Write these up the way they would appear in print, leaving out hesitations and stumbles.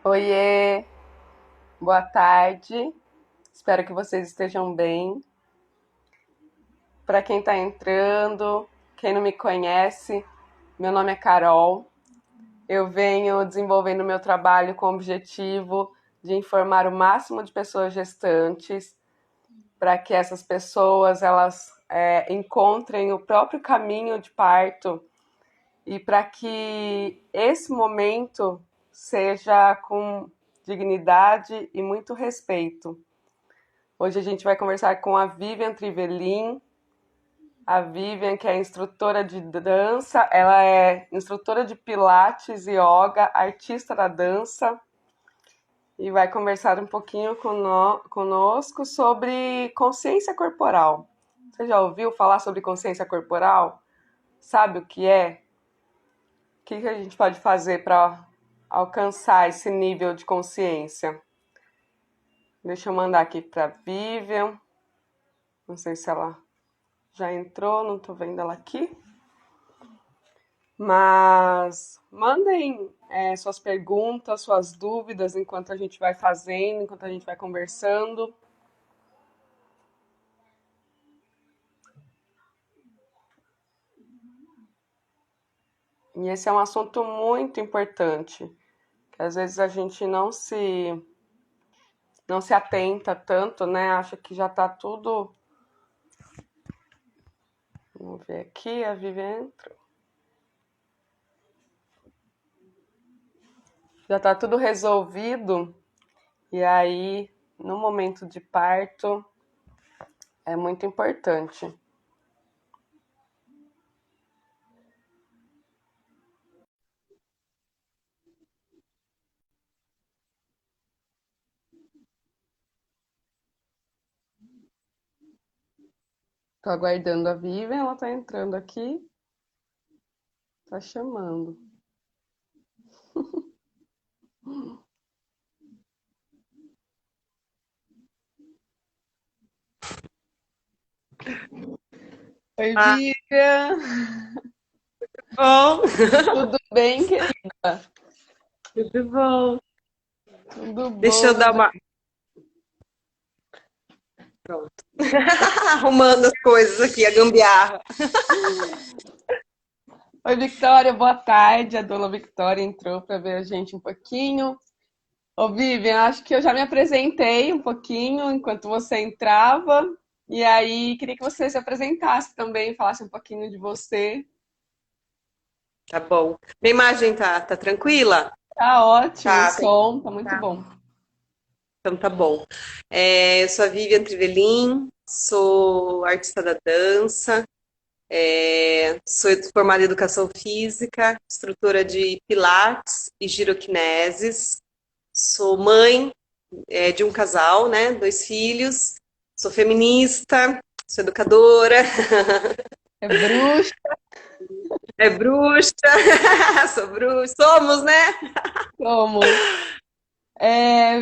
Oiê, boa tarde. Espero que vocês estejam bem. Para quem está entrando, quem não me conhece, meu nome é Carol. Eu venho desenvolvendo meu trabalho com o objetivo de informar o máximo de pessoas gestantes para que essas pessoas elas encontrem o próprio caminho de parto e para que esse momento seja com dignidade e muito respeito. Hoje a gente vai conversar com a Vivian Trivelin. A Vivian, que é instrutora de dança, ela é instrutora de pilates e yoga, artista da dança, e vai conversar um pouquinho conosco sobre consciência corporal. Você já ouviu falar sobre consciência corporal? Sabe o que é? O que a gente pode fazer para alcançar esse nível de consciência? Deixa eu mandar aqui para a Vivian. Não sei se ela já entrou, não estou vendo ela aqui. Mas mandem suas perguntas, suas dúvidas enquanto a gente vai fazendo, enquanto a gente vai conversando. E esse é um assunto muito importante, que às vezes a gente não se atenta tanto, né? Acha que já está tudo. Vamos ver aqui, a Vivian entrou. Já está tudo resolvido, e aí, no momento de parto, é muito importante. Estou aguardando a Vivian, ela está entrando aqui, está chamando. Oi, Ah, Vivian! bom, Tudo bem, querida? tudo bom. Tudo Deixa eu bom? dar uma. Pronto. Arrumando as coisas aqui, a gambiarra. Oi, Victoria, boa tarde. A dona Victoria entrou para ver a gente um pouquinho. Ô, Vivian, acho que eu já me apresentei um pouquinho enquanto você entrava. E aí, queria que você se apresentasse também, falasse um pouquinho de você. Tá bom. Minha imagem tá tranquila? Tá ótimo, o Tá, som tá muito bom. então tá bom. Eu sou a Vivian Trivelin, sou artista da dança, sou formada em educação física, instrutora de pilates e giroquineses, sou mãe, de um casal, né? 2 filhos, sou feminista, sou educadora. É bruxa, É bruxa, sou bruxa, somos, né? somos.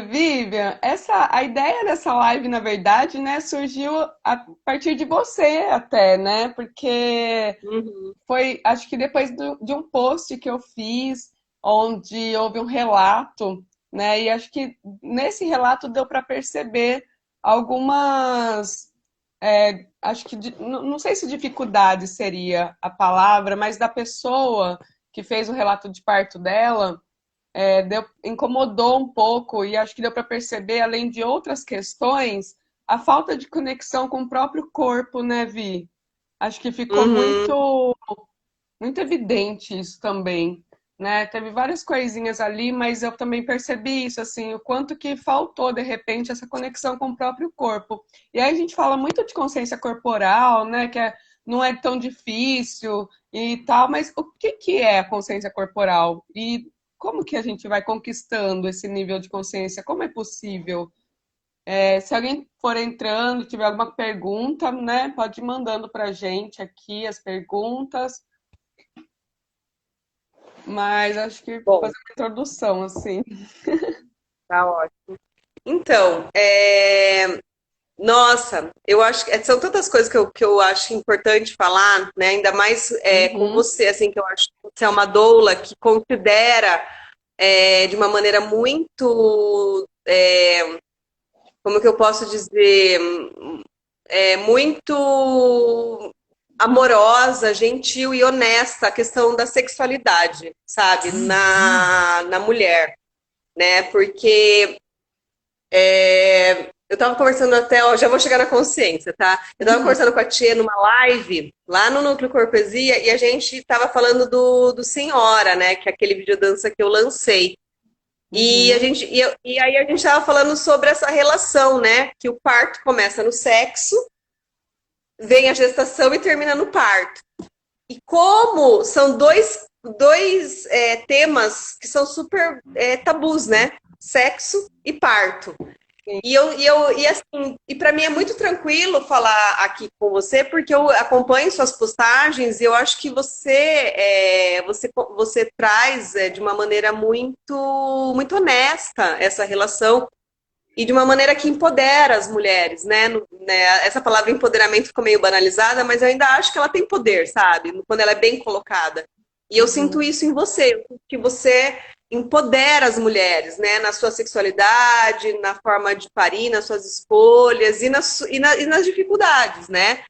Vivian, a ideia dessa live, na verdade, né, surgiu a partir de você até, né? Porque Uhum. foi, acho que depois de um post que eu fiz, onde houve um relato, né? E acho que nesse relato deu para perceber algumas, acho que, não sei se dificuldade seria a palavra, mas da pessoa que fez o relato de parto dela incomodou um pouco e acho que deu para perceber, além de outras questões, a falta de conexão com o próprio corpo, né, Vi? Acho que ficou Uhum. muito evidente isso também, né? Teve várias coisinhas ali, mas eu também percebi isso, assim, o quanto que faltou, de repente, essa conexão com o próprio corpo. E aí a gente fala muito de consciência corporal, né, não é tão difícil e tal, mas o que que é a consciência corporal? E como que a gente vai conquistando esse nível de consciência? Como é possível? Se alguém for entrando, tiver alguma pergunta, né, pode ir mandando para a gente aqui as perguntas. Mas acho que Bom, fazer uma introdução, assim. tá ótimo. Então, nossa, eu acho que são tantas coisas que eu acho importante falar, né? Ainda mais com Uhum. você, assim, que eu acho que você é uma doula que considera de uma maneira muito, como que eu posso dizer, muito amorosa, gentil e honesta a questão da sexualidade, sabe, na mulher, né? Porque eu tava conversando até, ó, já vou chegar na consciência, tá? Eu tava conversando com a Tia numa live lá no Núcleo Corpoesia e a gente tava falando do Senhora, né? Que é aquele vídeo dança que eu lancei. E, a Uhum. gente, e aí a gente estava falando sobre essa relação, né? Que o parto começa no sexo, vem a gestação e termina no parto. E como são dois temas que são super tabus, né? Sexo e parto. Sim. E assim, e para mim é muito tranquilo falar aqui com você, porque eu acompanho suas postagens e eu acho que você traz de uma maneira muito honesta essa relação e de uma maneira que empodera as mulheres, né? Essa palavra empoderamento ficou meio banalizada, mas eu ainda acho que ela tem poder, sabe? Quando ela é bem colocada. E eu sinto Uhum. isso em você, eu sinto que você empodera as mulheres, né? Na sua sexualidade, na forma de parir, nas suas escolhas e nas dificuldades, né?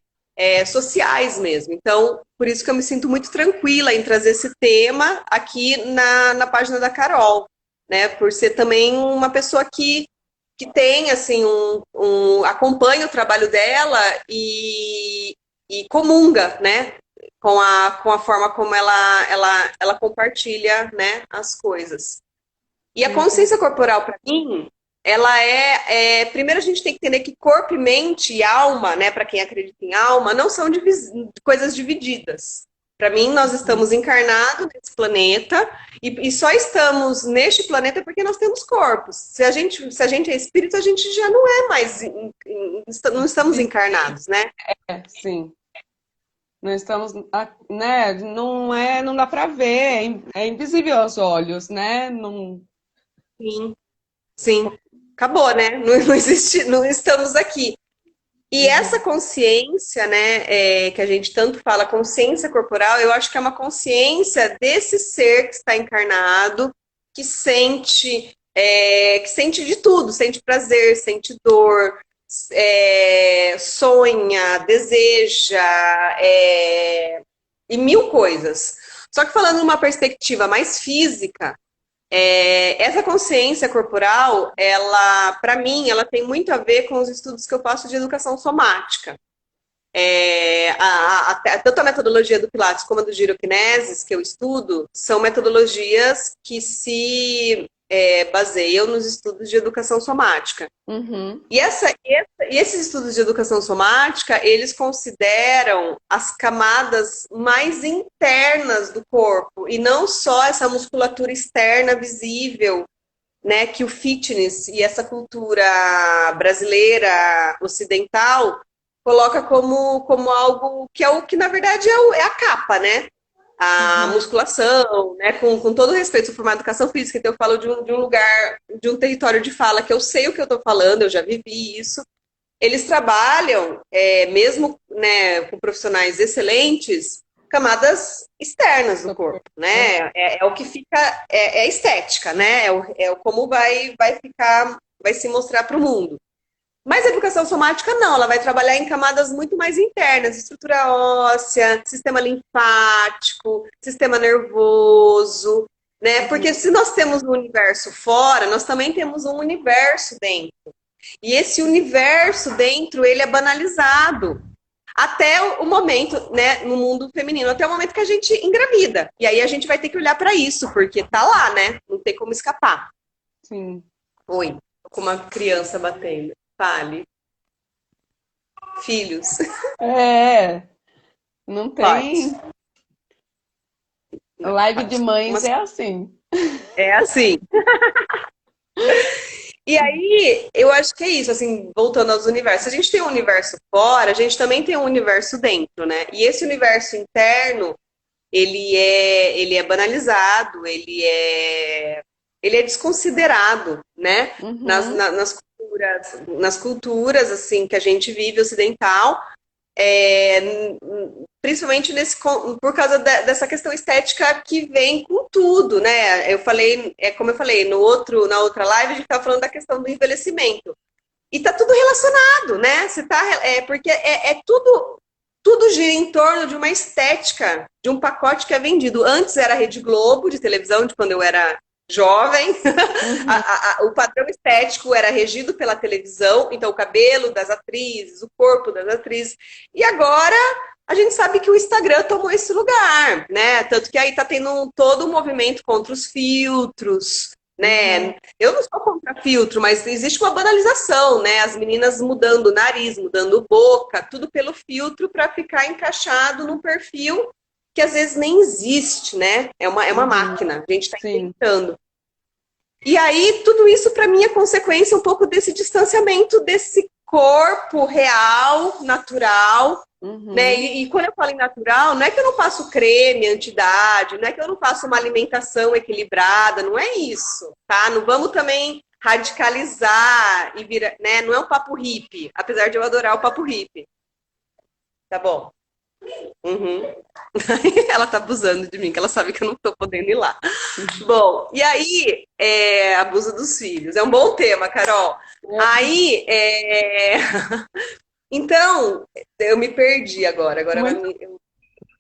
Sociais mesmo. Então, por isso que eu me sinto muito tranquila em trazer esse tema aqui na página da Carol, né? Por ser também uma pessoa que tem, assim, acompanha o trabalho dela e comunga, né? Com a forma como ela compartilha, né, as coisas. E a Entendi. consciência corporal, para mim, ela primeiro a gente tem que entender que corpo e mente e alma, né, para quem acredita em alma, não são coisas divididas. Para mim, nós Uhum. estamos encarnados nesse planeta e só estamos neste planeta porque nós temos corpos. Se a gente é espírito, a gente já não é mais, não estamos encarnados, né? Sim. Não estamos, né? Não dá para ver, é invisível aos olhos, né? Não. Sim, sim. Acabou, né? Não existe, não estamos aqui. E essa Uhum. consciência, né, que a gente tanto fala, consciência corporal, eu acho que é uma consciência desse ser que está encarnado, que sente de tudo, sente prazer, sente dor, sonha, deseja, e mil coisas. Só que falando numa perspectiva mais física, essa consciência corporal, ela, para mim, ela tem muito a ver com os estudos que eu faço de educação somática. Tanto a metodologia do Pilates como a do Girokinesis, que eu estudo, são metodologias que se baseiam nos estudos de educação somática. Uhum. E esses estudos de educação somática, eles consideram as camadas mais internas do corpo, e não só essa musculatura externa visível, né, que o fitness e essa cultura brasileira ocidental coloca como algo que é o que na verdade é a capa, né? A Uhum. musculação, né? Com todo respeito, sou formada em educação física, então eu falo de um lugar, de um território de fala que eu sei o que eu estou falando, eu já vivi isso. Eles trabalham, mesmo, né, com profissionais excelentes, camadas externas do corpo, né? É o que fica, é estética, né? É o como vai ficar, vai se mostrar para o mundo. Mas a educação somática não, ela vai trabalhar em camadas muito mais internas, estrutura óssea, sistema linfático, sistema nervoso, né? Uhum. Porque se nós temos um universo fora, nós também temos um universo dentro. E esse universo dentro, ele é banalizado. Até o momento, né, no mundo feminino, até o momento que a gente engravida. E aí a gente vai ter que olhar para isso, porque tá lá, né? Não tem como escapar. Sim. Oi, tô com uma criança batendo. Fale. Filhos. É, não Pode. tem. Não, Live de pode. mães é assim. É assim. E aí, eu acho que é isso, assim, voltando aos universos. A gente tem um universo fora, a gente também tem um universo dentro, né? E esse universo interno, ele é banalizado, ele é desconsiderado, né? Nas, Uhum. na- nas culturas, nas culturas, assim, que a gente vive ocidental. Principalmente por causa dessa questão estética que vem com tudo, né? Eu falei, como eu falei, na outra live, a gente estava falando da questão do envelhecimento. E tá tudo relacionado, né? Porque tudo gira em torno de uma estética, de um pacote que é vendido. Antes era a Rede Globo de televisão, de quando eu era jovem. Uhum. O padrão estético era regido pela televisão, então o cabelo das atrizes, o corpo das atrizes. E agora a gente sabe que o Instagram tomou esse lugar, né? Tanto que aí tá tendo todo um movimento contra os filtros, Uhum. né? Eu não sou contra filtro, mas existe uma banalização, né? As meninas mudando o nariz, mudando boca, tudo pelo filtro para ficar encaixado num perfil que às vezes nem existe, né? É uma Uhum. máquina, a gente está Sim. inventando. E aí, tudo isso para mim é consequência um pouco desse distanciamento desse corpo real, natural, né? Uhum. E quando eu falo em natural, não é que eu não faço creme anti-idade, não é que eu não faço uma alimentação equilibrada, não é isso, tá? Não vamos também radicalizar e virar, né? Não é um papo hippie, apesar de eu adorar o papo hippie. Tá bom. Uhum. Ela tá abusando de mim, que ela sabe que eu não tô podendo ir lá. Bom, e aí, abuso dos filhos. É um bom tema, Carol. Aí, então, eu me perdi agora. Agora ela Muitos me.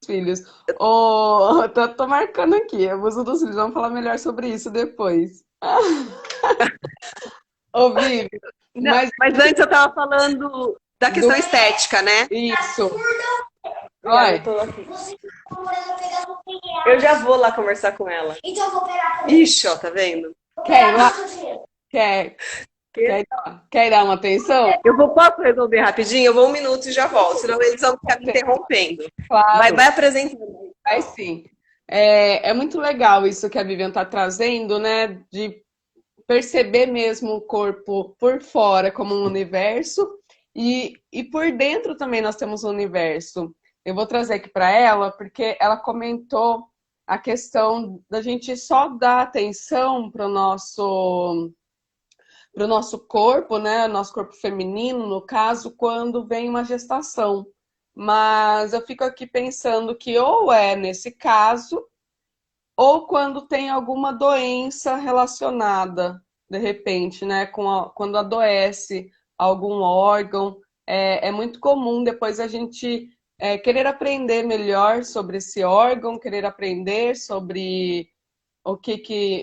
filhos. Oh, tô marcando aqui, abuso dos filhos. Vamos falar melhor sobre isso depois. Ô, Vivi, Não, mas mas antes eu tava falando da do questão estética, né? isso. Obrigada, Oi. eu tô aqui. Eu já vou lá conversar com ela. Ixi, ó, tá vendo? Quer ir lá? Quer, quer ir dar uma atenção? Posso resolver rapidinho? Eu vou 1 minuto e já volto, senão eles vão ficar me interrompendo. Claro. Vai apresentando. Vai sim. É muito legal isso que a Vivian está trazendo, né? De perceber mesmo o corpo por fora como um universo e por dentro também nós temos um universo. Eu vou trazer aqui para ela, porque ela comentou a questão da gente só dar atenção para o nosso corpo, né? Nosso corpo feminino, no caso, quando vem uma gestação. Mas eu fico aqui pensando que ou é nesse caso, ou quando tem alguma doença relacionada, de repente, né? Quando adoece algum órgão. É muito comum depois a gente querer aprender melhor sobre esse órgão, querer aprender sobre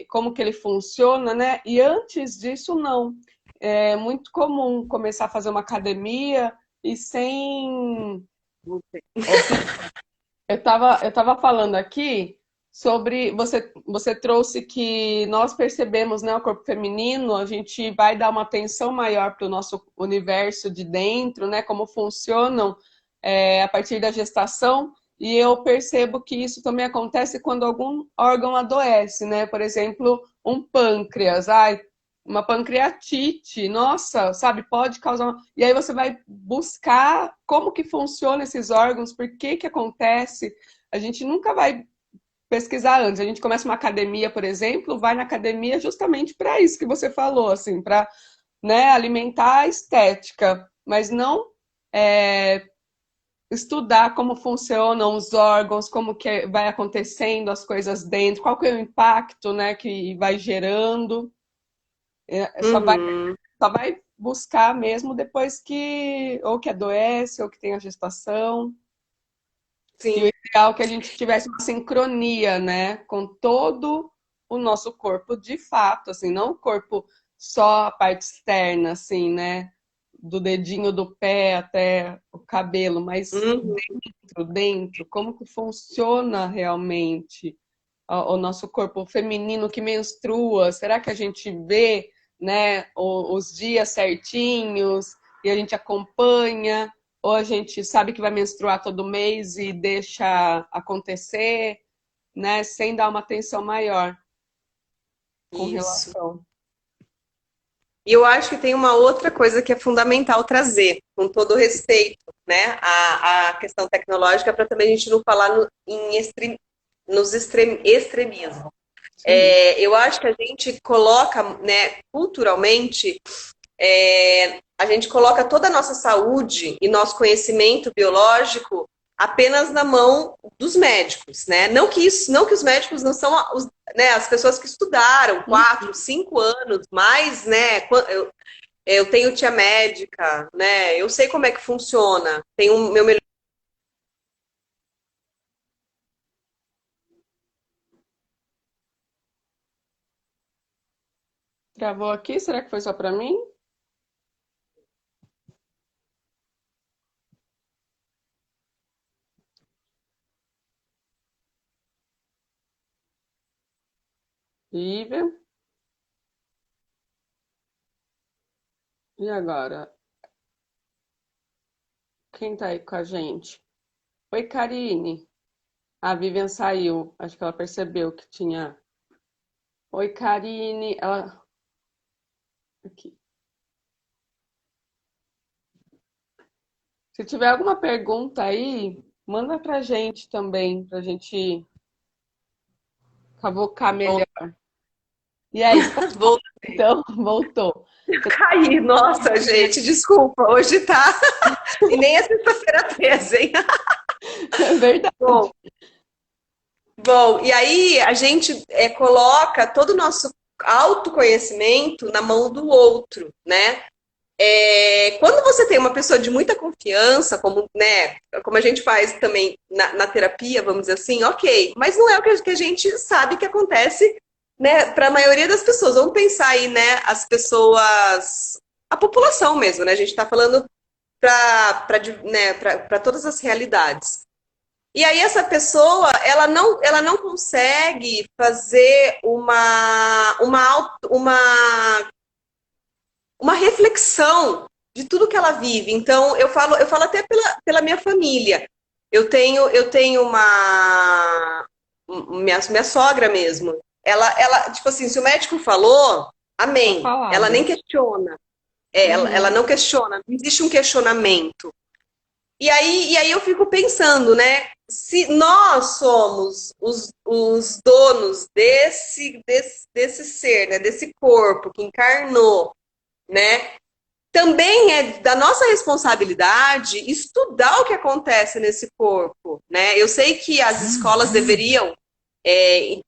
como que ele funciona, né? E antes disso, não. É muito comum começar a fazer uma academia e sem. Eu tava falando aqui sobre. Você trouxe que nós percebemos, né, o corpo feminino, a gente vai dar uma atenção maior para o nosso universo de dentro, né? Como funcionam a partir da gestação. E eu percebo que isso também acontece quando algum órgão adoece, né? Por exemplo, um pâncreas. Ai, uma pancreatite, nossa, sabe, pode causar. E aí você vai buscar como que funciona esses órgãos, por que que acontece. A gente nunca vai pesquisar antes. A gente começa uma academia, por exemplo, vai na academia justamente para isso que você falou, assim, para, né, alimentar a estética, mas não estudar como funcionam os órgãos, como que vai acontecendo as coisas dentro, qual que é o impacto, né, que vai gerando. Só vai Uhum. só vai buscar mesmo depois ou que adoece ou que tem a gestação. E o Sim. ideal é que a gente tivesse uma sincronia, né, com todo o nosso corpo de fato, assim, não o corpo só a parte externa, assim, né, do dedinho do pé até o cabelo, mas Uhum. dentro, como que funciona realmente o nosso corpo feminino que menstrua? Será que a gente vê, né, os dias certinhos e a gente acompanha? Ou a gente sabe que vai menstruar todo mês e deixa acontecer, né, sem dar uma atenção maior com Isso. relação. E eu acho que tem uma outra coisa que é fundamental trazer, com todo o respeito, né, a questão tecnológica, para também a gente não falar nos extremismos. Sim. Eu acho que a gente coloca, né, culturalmente, A gente coloca toda a nossa saúde e nosso conhecimento biológico apenas na mão dos médicos, né? Não que os médicos não são né, as pessoas que estudaram 4, 5 anos, mais, né? Eu tenho tia médica, né? Eu sei como é que funciona. Tenho o meu melhor. Travou aqui? Será que foi só para mim? Lívia. E agora? Quem tá aí com a gente? Oi, Karine. A Vivian saiu. Acho que ela percebeu que tinha. Oi, Karine. Ela. Aqui. Se tiver alguma pergunta aí, manda pra gente também, pra gente cavocar melhor. E aí, você tá... então, voltou. Caí, nossa, gente, desculpa, hoje tá. E nem é sexta-feira 13, hein? É verdade. Bom, e aí a gente coloca todo o nosso autoconhecimento na mão do outro, né? Quando você tem uma pessoa de muita confiança, como, né, como a gente faz também na terapia, vamos dizer assim, ok, mas não é o que a gente sabe que acontece, né, para a maioria das pessoas. Vamos pensar aí, né, as pessoas, a população mesmo, né? A gente está falando para todas as realidades. E aí essa pessoa, ela não consegue fazer uma reflexão de tudo que ela vive. Então, eu falo até pela minha família. Eu tenho minha sogra mesmo. Ela, tipo assim, se o médico falou, Tá amém. Ela falado. nem questiona. Ela Uhum. não questiona, não existe um questionamento. E aí eu fico pensando, né? Se nós somos os donos desse ser, né? Desse corpo que encarnou, né? Também é da nossa responsabilidade estudar o que acontece nesse corpo, né? Eu sei que as escolas deveriam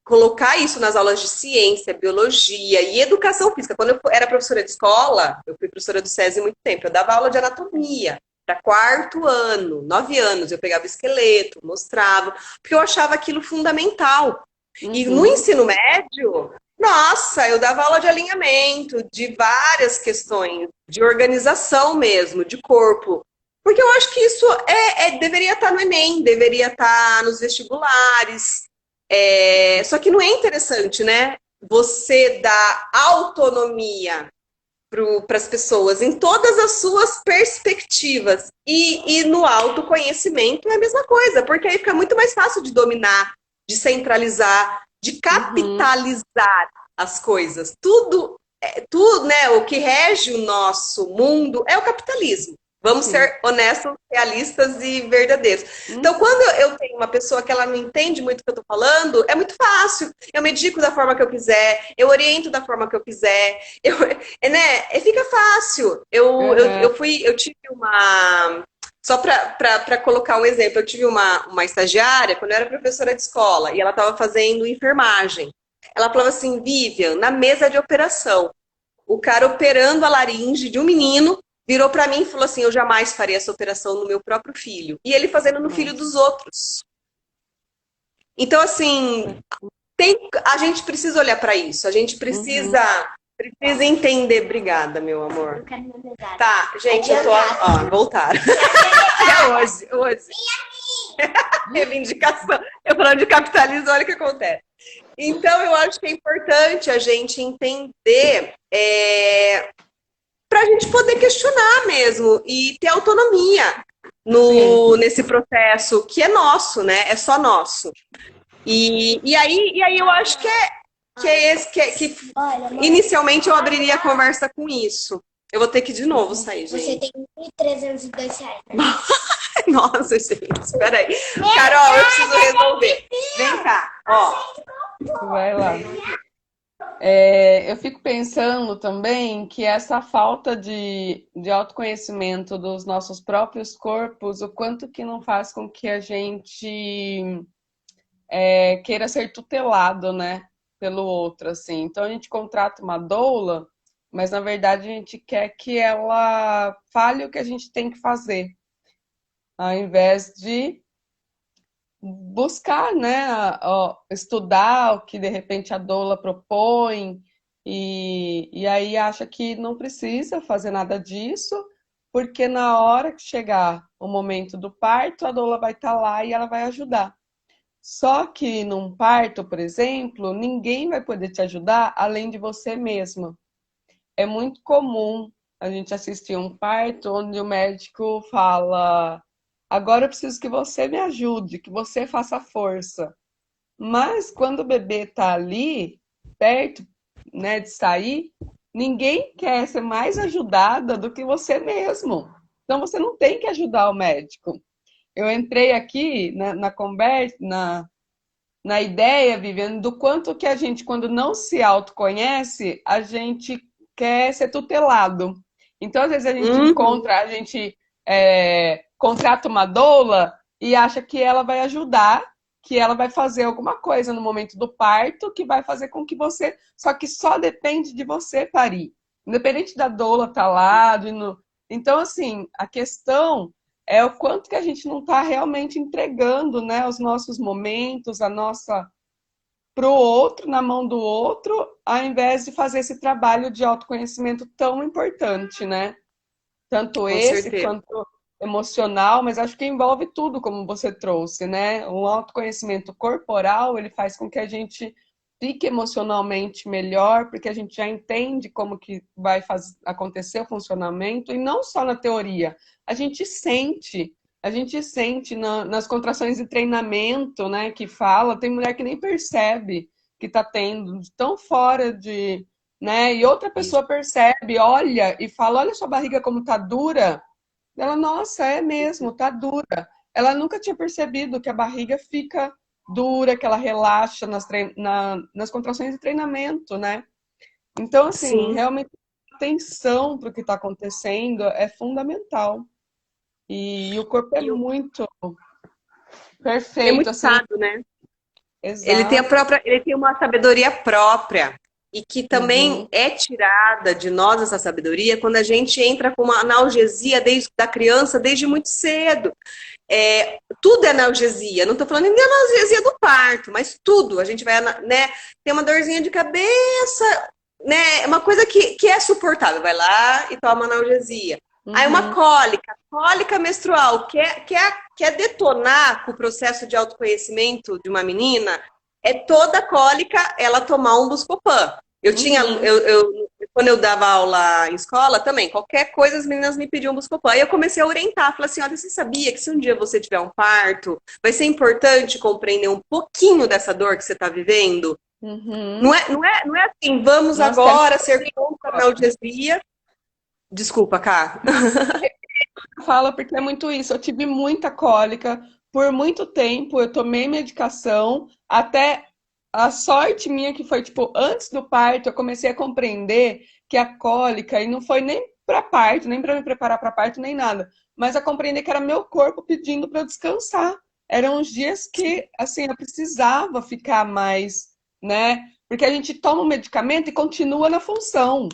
colocar isso nas aulas de ciência, biologia e educação física. Quando eu era professora de escola, eu fui professora do SESI muito tempo, eu dava aula de anatomia para quarto ano, 9 anos, eu pegava esqueleto, mostrava, porque eu achava aquilo fundamental. E no Uhum. ensino médio, nossa, eu dava aula de alinhamento, de várias questões, de organização mesmo, de corpo. Porque eu acho que isso deveria estar no Enem, deveria estar nos vestibulares. Só que não é interessante, né? Você dar autonomia para as pessoas em todas as suas perspectivas. E no autoconhecimento é a mesma coisa, porque aí fica muito mais fácil de dominar, de centralizar, de Uhum. capitalizar as coisas. Tudo, né? O que rege o nosso mundo é o capitalismo. Vamos Sim. ser honestos, realistas e verdadeiros. Então, Uhum. quando eu tenho uma pessoa que ela não entende muito o que eu estou falando, é muito fácil. Eu medico da forma que eu quiser, eu oriento da forma que eu quiser, né? Fica fácil. Uhum. Eu tive uma. Só para colocar um exemplo, eu tive uma estagiária quando eu era professora de escola e ela estava fazendo enfermagem. Ela falava assim, Vivian, na mesa de operação, o cara operando a laringe de um menino virou para mim e falou assim: eu jamais faria essa operação no meu próprio filho. E ele fazendo no filho dos Nossa. outros. Então, assim, a gente precisa olhar para isso. A gente Uhum. precisa entender. Obrigada, meu amor. Eu quero minha medalha. Tá, gente, eu tô. Ó, voltaram. É hoje. Reivindicação. Eu falando de capitalismo, olha o que acontece. Então, eu acho que é importante a gente entender para a gente poder questionar mesmo e ter autonomia Sim. nesse processo que é nosso, né? É só nosso. E aí eu acho que Olha, mãe, inicialmente eu abriria a conversa com isso. Eu vou ter que de novo sair, você gente. tem R$ 1.302. Nossa, gente, espera aí. Carol, eu preciso resolver. Vem cá, ó. Vai lá. Eu fico pensando também que essa falta de autoconhecimento dos nossos próprios corpos, o quanto que não faz com que a gente queira ser tutelado, né, pelo outro, assim. Então a gente contrata uma doula, mas na verdade a gente quer que ela fale o que a gente tem que fazer, ao invés de buscar, né, estudar o que de repente a doula propõe e aí acha que não precisa fazer nada disso, porque na hora que chegar o momento do parto, a doula vai estar lá e ela vai ajudar. Só que num parto, por exemplo, ninguém vai poder te ajudar além de você mesma. É muito comum a gente assistir um parto onde o médico fala: agora eu preciso que você me ajude, que você faça força. Mas quando o bebê está ali, perto, né, de sair, ninguém quer ser mais ajudada do que você mesmo. Então você não tem que ajudar o médico. Eu entrei aqui na conversa, na ideia, Viviane, do quanto que a gente, quando não se autoconhece, a gente quer ser tutelado. Então, às vezes, Uhum. a gente contrata uma doula e acha que ela vai ajudar, que ela vai fazer alguma coisa no momento do parto que vai fazer com que você. Só que só depende de você parir. Independente da doula estar lá. Então, assim, a questão é o quanto que a gente não está realmente entregando, né, os nossos momentos, a nossa para o outro, na mão do outro, ao invés de fazer esse trabalho de autoconhecimento tão importante, né? Tanto Com esse certeza. quanto emocional, mas acho que envolve tudo, como você trouxe, né? O autoconhecimento corporal, ele faz com que a gente fique emocionalmente melhor, porque a gente já entende como que acontecer o funcionamento, e não só na teoria, a gente sente. A gente sente nas contrações de treinamento, né, que fala, tem mulher que nem percebe que está tendo, tão fora de, né? E outra Isso. pessoa percebe, olha e fala, olha sua barriga como tá dura. Ela, nossa, é mesmo, tá dura. Ela nunca tinha percebido que a barriga fica dura, que ela relaxa nas contrações de treinamento, né? Então, assim, Sim. realmente atenção para o que está acontecendo é fundamental. E o corpo é E muito ele é perfeito, muito assim, sábio, né? Ele tem a exato. própria, ele tem uma sabedoria própria e que também Uhum, é tirada de nós essa sabedoria quando a gente entra com uma analgesia desde da criança, desde muito cedo. Tudo é analgesia. Não estou falando nem de analgesia do parto, mas tudo. A gente vai, né? Tem uma dorzinha de cabeça, né? É uma coisa que é suportável. Vai lá e toma analgesia. Aí uma uhum. cólica menstrual, quer detonar com o processo de autoconhecimento de uma menina, é toda cólica ela tomar um Buscopan. Uhum. Quando eu dava aula em escola também, qualquer coisa as meninas me pediam Buscopan. Aí eu comecei a orientar, falei assim, olha, você sabia que se um dia você tiver um parto, vai ser importante compreender um pouquinho dessa dor que você está vivendo? Uhum. Não é assim, vamos Nossa, que agora ser contra a analgesia. Desculpa, Cá. fala porque é muito isso. Eu tive muita cólica por muito tempo. Eu tomei medicação até a sorte minha que foi tipo antes do parto. Eu comecei a compreender que a cólica e não foi nem para parto, nem para me preparar para parto, nem nada, mas a compreender que era meu corpo pedindo para eu descansar. Eram os dias que assim eu precisava ficar mais, né? Porque a gente toma o medicamento e continua na função.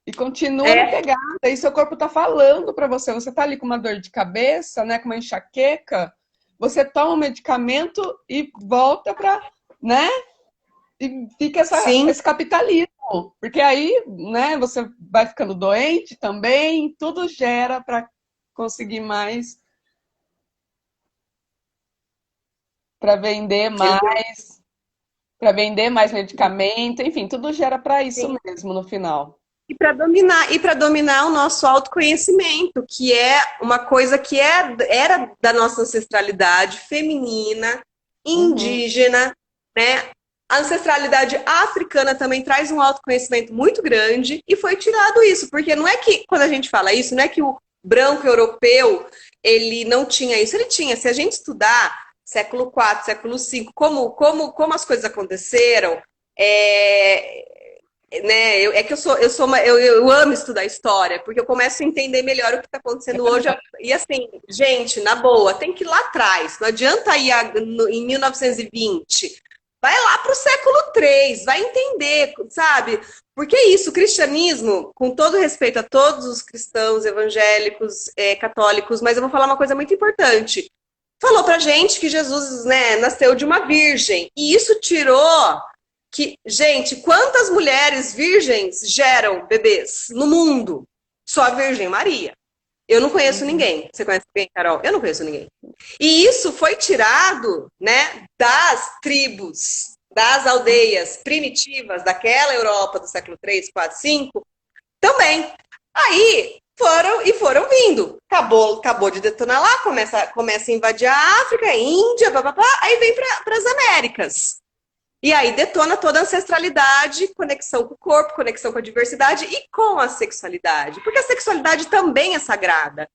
E continua na É, pegada, e seu corpo tá falando para você. Você tá ali com uma dor de cabeça, né, com uma enxaqueca, você toma um medicamento e volta para, né? E fica sim. esse capitalismo. Porque aí, né, você vai ficando doente também, tudo gera para conseguir mais, para vender Ele tem mais, para vender mais medicamento, enfim, tudo gera para isso um mesmo no final. E para dominar o nosso autoconhecimento, que é uma coisa era da nossa ancestralidade feminina, Uhum, indígena, né? A ancestralidade africana também traz um autoconhecimento muito grande e foi tirado isso, porque não é que quando a gente fala isso, não é que o branco europeu ele não tinha isso, ele tinha. Se a gente estudar século IV, século V, como as coisas aconteceram, é, né, eu amo estudar história, porque eu começo a entender melhor o que está acontecendo hoje. E assim, gente, na boa, tem que ir lá atrás. Não adianta ir em 1920. Vai lá para o século III, vai entender, sabe? Porque é isso, o cristianismo, com todo respeito a todos os cristãos, evangélicos, católicos, mas eu vou falar uma coisa muito importante. Falou pra gente que Jesus, né, nasceu de uma virgem. E isso tirou gente, quantas mulheres virgens geram bebês no mundo? Só a Virgem Maria. Eu não conheço ninguém. Você conhece alguém, Carol? Eu não conheço ninguém. E isso foi tirado, né, das tribos, das aldeias primitivas daquela Europa do século 3, 4, 5, também. Aí foram vindo. Acabou de detonar lá, começa a invadir a África, a Índia, papapá, aí vem para as Américas. E aí detona toda a ancestralidade, conexão com o corpo, conexão com a diversidade e com a sexualidade. Porque a sexualidade também é sagrada.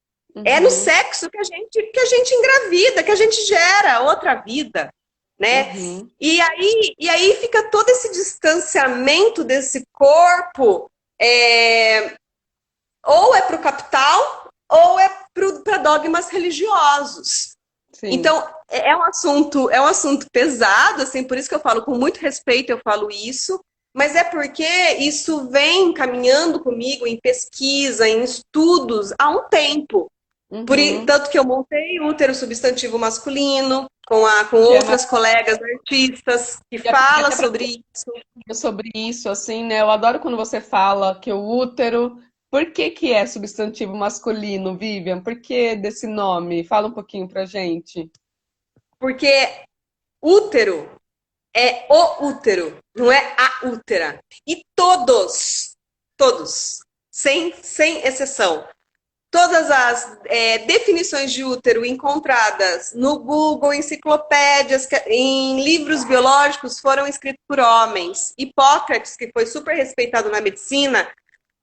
É no sexo que a gente engravida, que a gente gera outra vida, né? E aí fica todo esse distanciamento desse corpo, ou é para o capital, ou é para dogmas religiosos. Sim. Então, é um assunto pesado, assim, por isso que eu falo com muito respeito, eu falo isso, mas é porque isso vem caminhando comigo em pesquisa, em estudos há um tempo. Tanto que eu montei útero substantivo masculino com outras colegas artistas que falam sobre isso. Sobre isso, assim, né? Eu adoro quando você fala que o útero... Por que é substantivo masculino, Vivian? Por que desse nome? Fala um pouquinho pra gente. Porque útero é o útero, não é a útera. E todos, sem exceção, todas as definições de útero encontradas no Google, enciclopédias, em livros biológicos foram escritos por homens. Hipócrates, que foi super respeitado na medicina,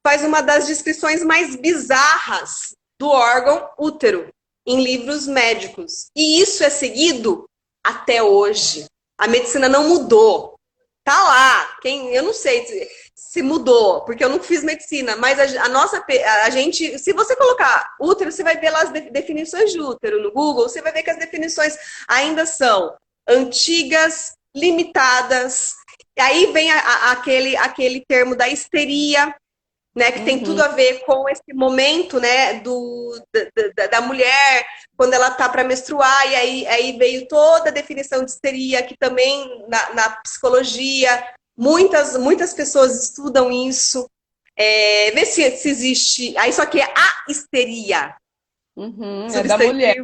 faz uma das descrições mais bizarras do órgão útero em livros médicos. E isso é seguido até hoje. A medicina não mudou. Tá lá. Eu não sei se mudou, porque eu não fiz medicina, mas a gente, se você colocar útero, você vai ver lá as definições de útero no Google, você vai ver que as definições ainda são antigas, limitadas. E aí vem aquele termo da histeria, né, que tem tudo a ver com esse momento, né, da mulher, quando ela tá para menstruar, e aí veio toda a definição de histeria, que também na psicologia, muitas pessoas estudam isso, vê se existe, aí só que é a histeria, é da mulher.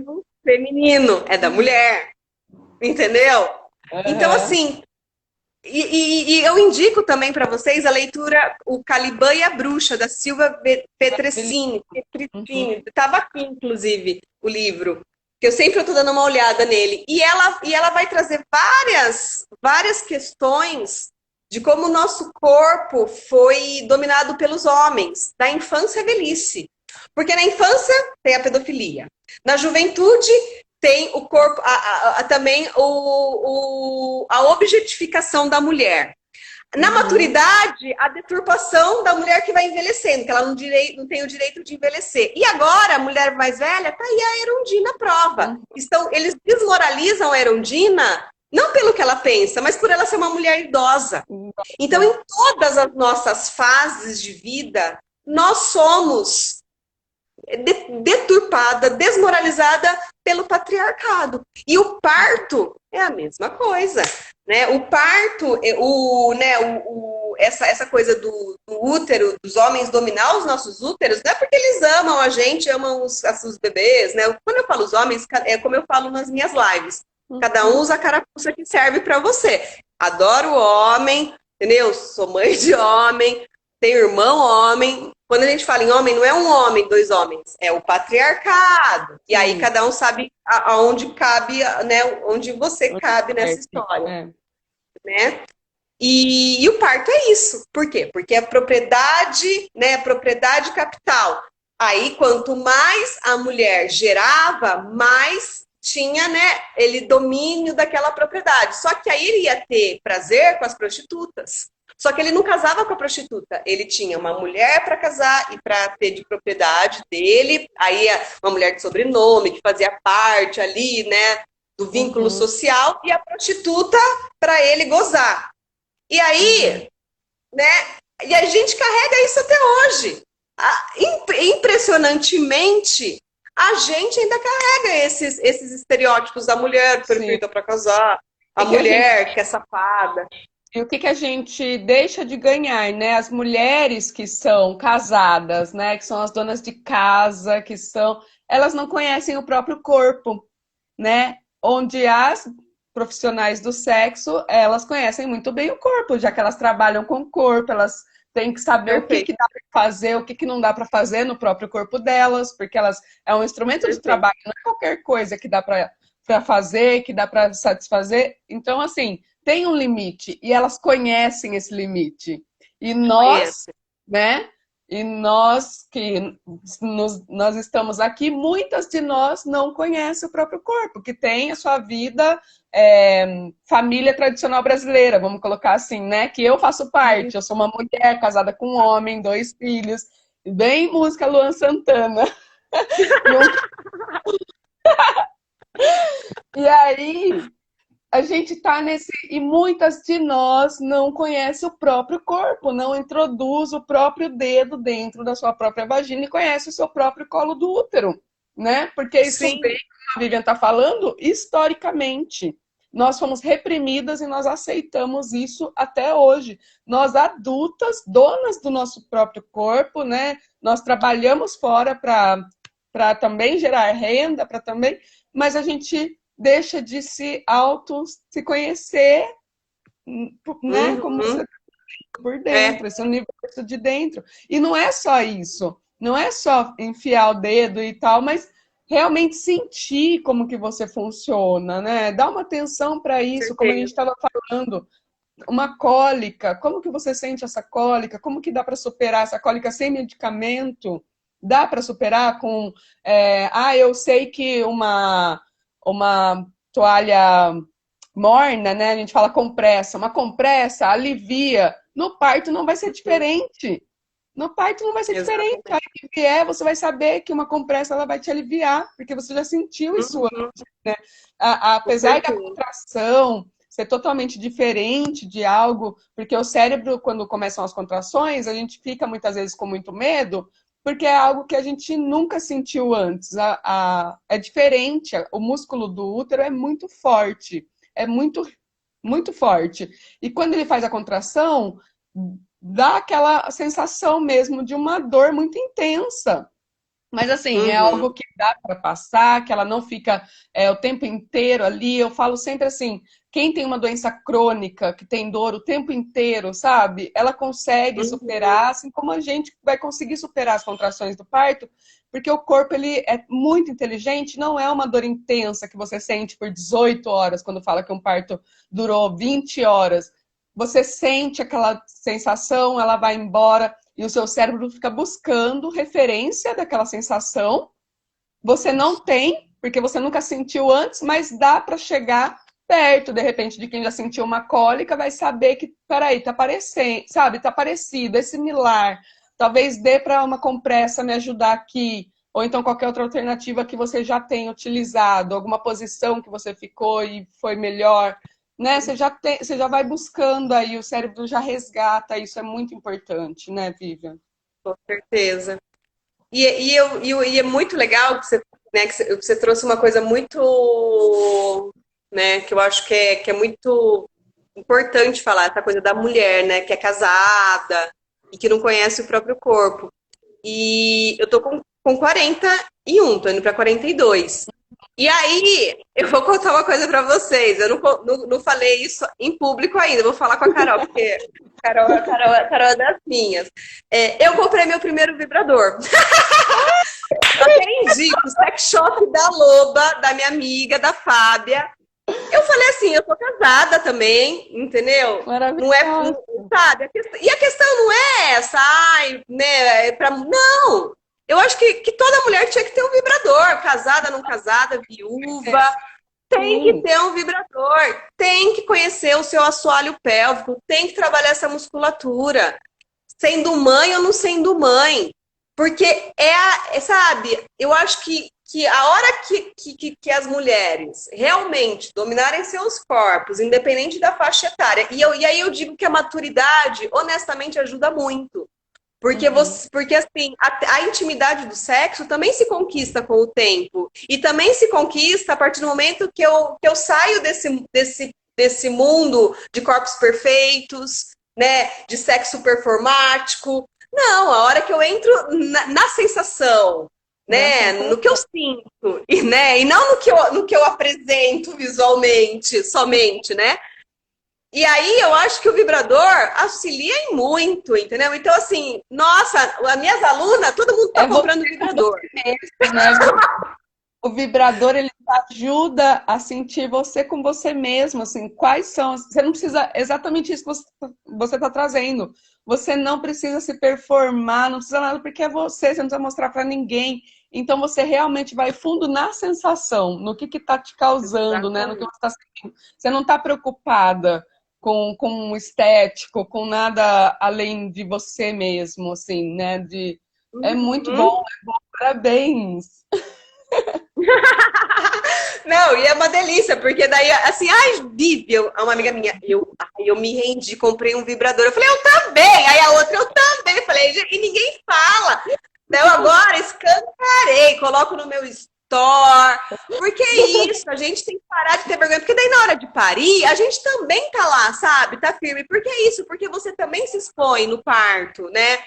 Feminino, é da mulher, entendeu? Então, assim... E eu indico também para vocês a leitura O Caliban e a Bruxa, da Silvia Petricini. Estava aqui, inclusive, o livro. Que eu sempre estou dando uma olhada nele. E ela vai trazer várias questões de como o nosso corpo foi dominado pelos homens, da infância à velhice. Porque na infância tem a pedofilia. Na juventude... tem o corpo, também a objetificação da mulher. Na maturidade, a deturpação da mulher que vai envelhecendo, que ela não tem o direito de envelhecer. E agora, a mulher mais velha, tá aí a Erundina à prova. Eles desmoralizam a Erundina, não pelo que ela pensa, mas por ela ser uma mulher idosa. Então, em todas as nossas fases de vida, nós somos deturpada, desmoralizada pelo patriarcado. E o parto é a mesma coisa, né? O parto, essa coisa do útero, dos homens dominar os nossos úteros, não é porque eles amam a gente, amam os bebês, né? Quando eu falo os homens, é como eu falo nas minhas lives. Cada um usa a carapuça que serve para você. Adoro homem, entendeu? Sou mãe de homem, tenho irmão homem. Quando a gente fala em homem, não é um homem, dois homens, é o patriarcado. E aí cada um sabe aonde cabe, né? Onde você cabe nessa história. Né? E o parto é isso. Por quê? Porque a propriedade, né? Propriedade capital. Aí, quanto mais a mulher gerava, mais tinha, né? Ele domínio daquela propriedade. Só que aí ele ia ter prazer com as prostitutas. Só que ele não casava com a prostituta. Ele tinha uma mulher para casar e para ter de propriedade dele. Aí uma mulher de sobrenome, que fazia parte ali, né, do vínculo social. E a prostituta para ele gozar. E aí, né, e a gente carrega isso até hoje. Impressionantemente, a gente ainda carrega esses estereótipos da mulher perfeita para casar, a mulher que é safada. E o que a gente deixa de ganhar, né? As mulheres que são casadas, né? Que são as donas de casa, elas não conhecem o próprio corpo, né? Onde as profissionais do sexo, elas conhecem muito bem o corpo, já que elas trabalham com o corpo, elas têm que saber o que dá para fazer, o que não dá para fazer no próprio corpo delas, porque elas é um instrumento de trabalho, não é qualquer coisa que dá para fazer, que dá para satisfazer. Então, assim, tem um limite e elas conhecem esse limite. E nós, né? E nós que nós estamos aqui, muitas de nós não conhecem o próprio corpo, que tem a sua vida família tradicional brasileira, vamos colocar assim, né? Que eu faço parte. Eu sou uma mulher casada com um homem, 2 filhos, bem música Luan Santana. E aí a gente tá nesse. E muitas de nós não conhecem o próprio corpo, não introduz o próprio dedo dentro da sua própria vagina e conhece o seu próprio colo do útero, né? Porque isso vem, como a Vivian tá falando, historicamente. Nós fomos reprimidas e nós aceitamos isso até hoje. Nós adultas, donas do nosso próprio corpo, né? Nós trabalhamos fora para também gerar renda, para também, mas a gente deixa de se conhecer, né? Como você por dentro, esse universo de dentro. E não é só isso, não é só enfiar o dedo e tal, mas realmente sentir como que você funciona, né? Dar uma atenção para isso, como a gente estava falando, uma cólica, como que você sente essa cólica? Como que dá para superar essa cólica sem medicamento? Dá para superar com... eu sei que uma toalha morna, né? A gente fala compressa. Uma compressa alivia. No parto não vai ser diferente. No parto não vai ser diferente. Aí que vier, você vai saber que uma compressa ela vai te aliviar, porque você já sentiu isso antes, né? Apesar da contração ser totalmente diferente de algo, porque o cérebro, quando começam as contrações, a gente fica muitas vezes com muito medo, porque é algo que a gente nunca sentiu antes. É diferente. O músculo do útero é muito forte. É muito, muito forte. E quando ele faz a contração, dá aquela sensação mesmo de uma dor muito intensa. Mas assim, é algo que dá para passar, que ela não fica o tempo inteiro ali. Eu falo sempre assim, quem tem uma doença crônica, que tem dor o tempo inteiro, sabe? Ela consegue superar, assim como a gente vai conseguir superar as contrações do parto, porque o corpo ele é muito inteligente, não é uma dor intensa que você sente por 18 horas, quando fala que um parto durou 20 horas. Você sente aquela sensação, ela vai embora e o seu cérebro fica buscando referência daquela sensação. Você não tem, porque você nunca sentiu antes, mas dá para chegar perto, de repente, de quem já sentiu uma cólica, vai saber que, peraí, tá parecendo, sabe? Tá parecido, é similar. Talvez dê para uma compressa me ajudar aqui, ou então qualquer outra alternativa que você já tenha utilizado, alguma posição que você ficou e foi melhor. Né? Você já vai buscando aí, o cérebro já resgata, isso é muito importante, né, Vivian? Com certeza. E é muito legal que você, né, que você trouxe uma coisa muito, né, que eu acho que é muito importante falar, essa coisa da mulher, né, que é casada e que não conhece o próprio corpo. E eu tô com 41, tô indo para 42. E aí, eu vou contar uma coisa pra vocês. Eu não falei isso em público ainda. Vou falar com a Carol, porque Carol é das minhas. Eu comprei meu primeiro vibrador. Atendi o sex shop da Loba, da minha amiga, da Fábia. Eu falei assim, eu tô casada também, entendeu? Não é, sabe? E a questão não é essa, né? Não! Eu acho que toda mulher tinha que ter um vibrador, casada, não casada, viúva, Tem que Sim. ter um vibrador, tem que conhecer o seu assoalho pélvico, tem que trabalhar essa musculatura, sendo mãe ou não sendo mãe. Porque sabe, eu acho que a hora que as mulheres realmente dominarem seus corpos, independente da faixa etária, e aí eu digo que a maturidade, honestamente, ajuda muito. Uhum. Porque assim, a intimidade do sexo também se conquista com o tempo. E também se conquista a partir do momento que eu saio desse mundo de corpos perfeitos, né? De sexo performático. Não, a hora que eu entro na sensação, Na né? No que eu sensação. sinto, e não no que eu apresento visualmente somente, né? E aí eu acho que o vibrador auxilia em muito, entendeu? Então, assim, nossa, as minhas alunas, todo mundo tá É você comprando com vibrador. você mesmo, né? O vibrador, ele ajuda a sentir você com você mesmo, assim, quais são, você não precisa, exatamente isso que você está trazendo, você não precisa se performar, não precisa nada, porque é você não precisa mostrar para ninguém, então você realmente vai fundo na sensação, no que está te causando, né, no que Exatamente. você está sentindo, você não está preocupada com o estético, com nada além de você mesmo, assim, né, é muito Uhum. bom, parabéns. Não, e é uma delícia, porque daí, assim, ai, Vivi, uma amiga minha, eu me rendi, comprei um vibrador. Eu falei, eu também. Aí a outra, eu também. Falei, e ninguém fala. Então agora escancarei, coloco no meu store. Porque é isso, a gente tem que parar de ter vergonha. Porque daí na hora de parir, a gente também tá lá, sabe? Tá firme. Porque é isso, porque você também se expõe no parto, né?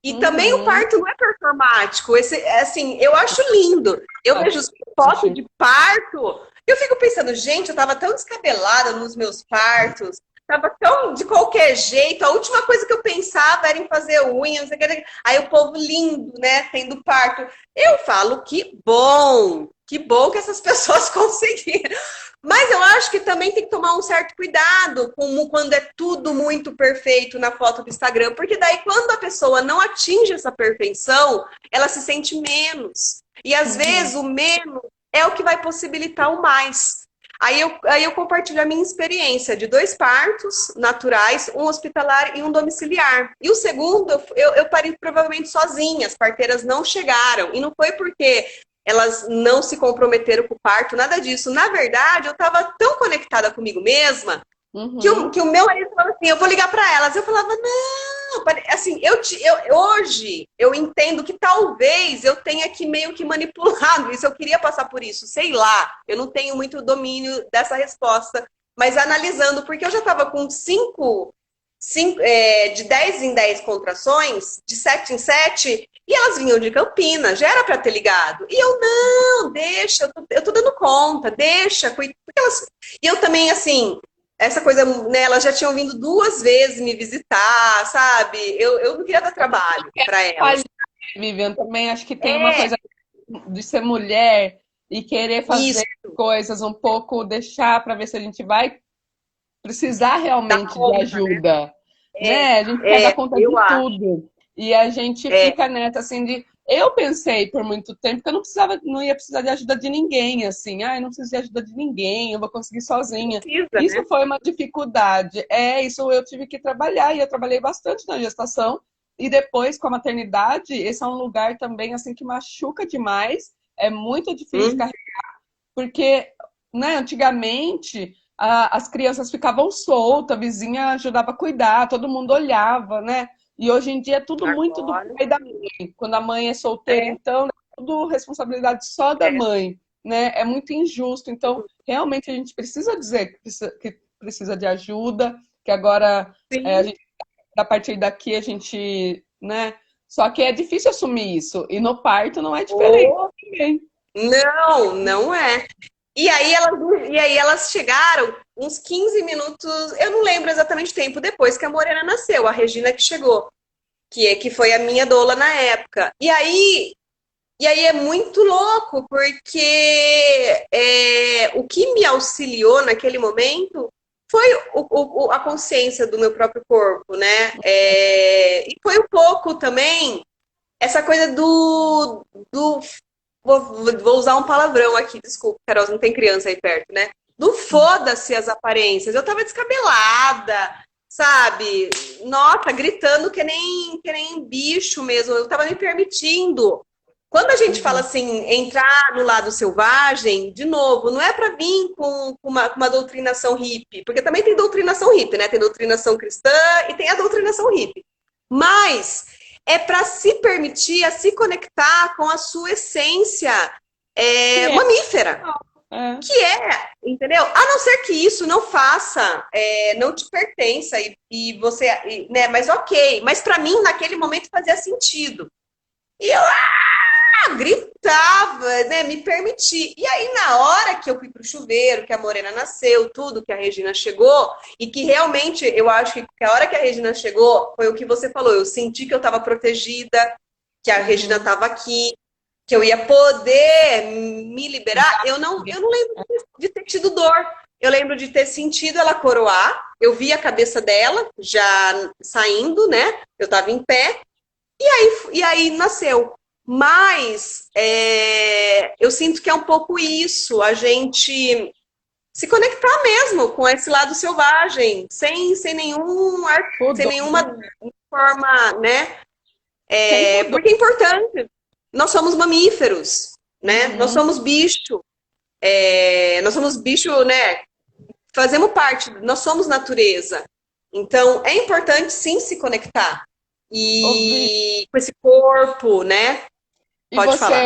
E também o Uhum. parto não é performático. Assim, eu acho lindo. Eu vejo foto de parto, eu fico pensando, gente, eu tava tão descabelada nos meus partos, tava tão de qualquer jeito, a última coisa que eu pensava era em fazer unha, não sei o que. Aí o povo lindo, né, tendo parto. Eu falo, que bom que essas pessoas conseguiram. Mas eu acho que também tem que tomar um certo cuidado com quando é tudo muito perfeito na foto do Instagram, porque daí quando a pessoa não atinge essa perfeição, ela se sente menos. E às Uhum. vezes o menos é o que vai possibilitar o mais. Aí eu compartilho a minha experiência de 2 partos naturais, um hospitalar e um domiciliar. E o segundo, eu parei provavelmente sozinha, as parteiras não chegaram. E não foi porque elas não se comprometeram com o parto, nada disso. Na verdade, eu estava tão conectada comigo mesma Uhum. que o meu marido falava assim, eu vou ligar para elas. Eu falava, não, assim, hoje eu entendo que talvez eu tenha que meio que manipulado isso, eu queria passar por isso, sei lá, eu não tenho muito domínio dessa resposta, mas analisando, porque eu já estava com de 10 em 10 contrações, de 7 em 7, e elas vinham de Campinas, já era para ter ligado. E eu, não, deixa, eu tô dando conta, deixa, porque e eu também, assim, essa coisa, né, elas já tinham vindo 2 vezes me visitar, sabe? Eu não queria dar trabalho para elas. Falha, Vivian, também acho que tem uma É, coisa de ser mulher e querer fazer isso, coisas um pouco, deixar para ver se a gente vai precisar dá realmente de conta, né? ajuda, né? A gente quer dar conta Eu de acho. tudo. E a gente É, fica nessa assim de. Eu pensei por muito tempo que eu não precisava, não ia precisar de ajuda de ninguém, assim, eu não preciso de ajuda de ninguém, eu vou conseguir sozinha. precisa, Isso né? foi uma dificuldade. Isso eu tive que trabalhar, e eu trabalhei bastante na gestação. E depois, com a maternidade, esse é um lugar também assim que machuca demais. É muito difícil Hum, porque, né, antigamente as crianças ficavam soltas, a vizinha ajudava a cuidar, todo mundo olhava, né? E hoje em dia é tudo muito do agora. pai e da mãe. Quando a mãe é solteira, É, então, é tudo responsabilidade só da é. mãe, né? É muito injusto. Então, realmente a gente precisa dizer que precisa de ajuda, que agora a Sim. gente, a partir daqui a gente, né? Só que é difícil assumir isso. E no parto não é diferente Oh, também. não, não é. E aí elas chegaram uns 15 minutos, eu não lembro exatamente o tempo depois que a Morena nasceu, a Regina que chegou, que foi a minha doula na época. E aí é muito louco, porque o que me auxiliou naquele momento foi a consciência do meu próprio corpo, né? E foi um pouco também essa coisa do vou usar um palavrão aqui, desculpa, Carol, não tem criança aí perto, né? Não foda-se as aparências. Eu tava descabelada, sabe? Nossa, gritando que nem bicho mesmo. Eu tava me permitindo. Quando a gente fala assim, entrar no lado selvagem, de novo, não é para vir com uma doutrinação hippie, porque também tem doutrinação hippie, né? Tem doutrinação cristã e tem a doutrinação hippie. Mas é para se permitir a se conectar com a sua essência mamífera. Que entendeu? A não ser que isso não faça, não te pertença e você, né? Mas ok. Mas para mim, naquele momento, fazia sentido. E eu gritava, né? Me permiti. E aí, na hora que eu fui pro chuveiro, que a Morena nasceu, tudo, que a Regina chegou, e que realmente eu acho que a hora que a Regina chegou, foi o que você falou. Eu senti que eu estava protegida, que a Regina estava aqui, que eu ia poder me liberar. Eu não lembro de ter tido dor. Eu lembro de ter sentido ela coroar. Eu vi a cabeça dela já saindo, né? Eu estava em pé. E aí nasceu. Mas eu sinto que é um pouco isso, a gente se conectar mesmo com esse lado selvagem, sem nenhuma forma, né? Porque é importante. Nós somos mamíferos, né? Nós somos bicho. Nós somos bicho, né? Fazemos parte, nós somos natureza. Então, é importante sim se conectar. E com esse corpo, né? Pode falar.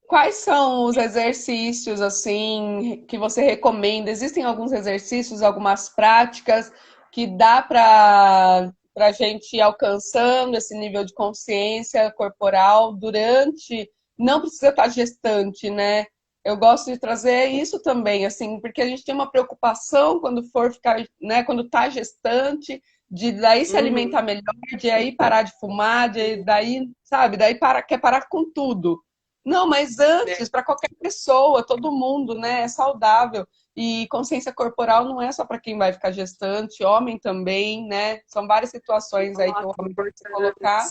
Quais são os exercícios, assim, que você recomenda? Existem alguns exercícios, algumas práticas que dá para a gente ir alcançando esse nível de consciência corporal durante... Não precisa estar gestante, né? Eu gosto de trazer isso também, assim, porque a gente tem uma preocupação quando for ficar, né, quando está gestante, de daí se alimentar melhor, de aí parar de fumar, de daí, sabe, daí quer parar com tudo. Não, mas antes, para qualquer pessoa, todo mundo, né, é saudável. E consciência corporal não é só para quem vai ficar gestante, homem também, né? São várias situações aí que o homem pode se colocar.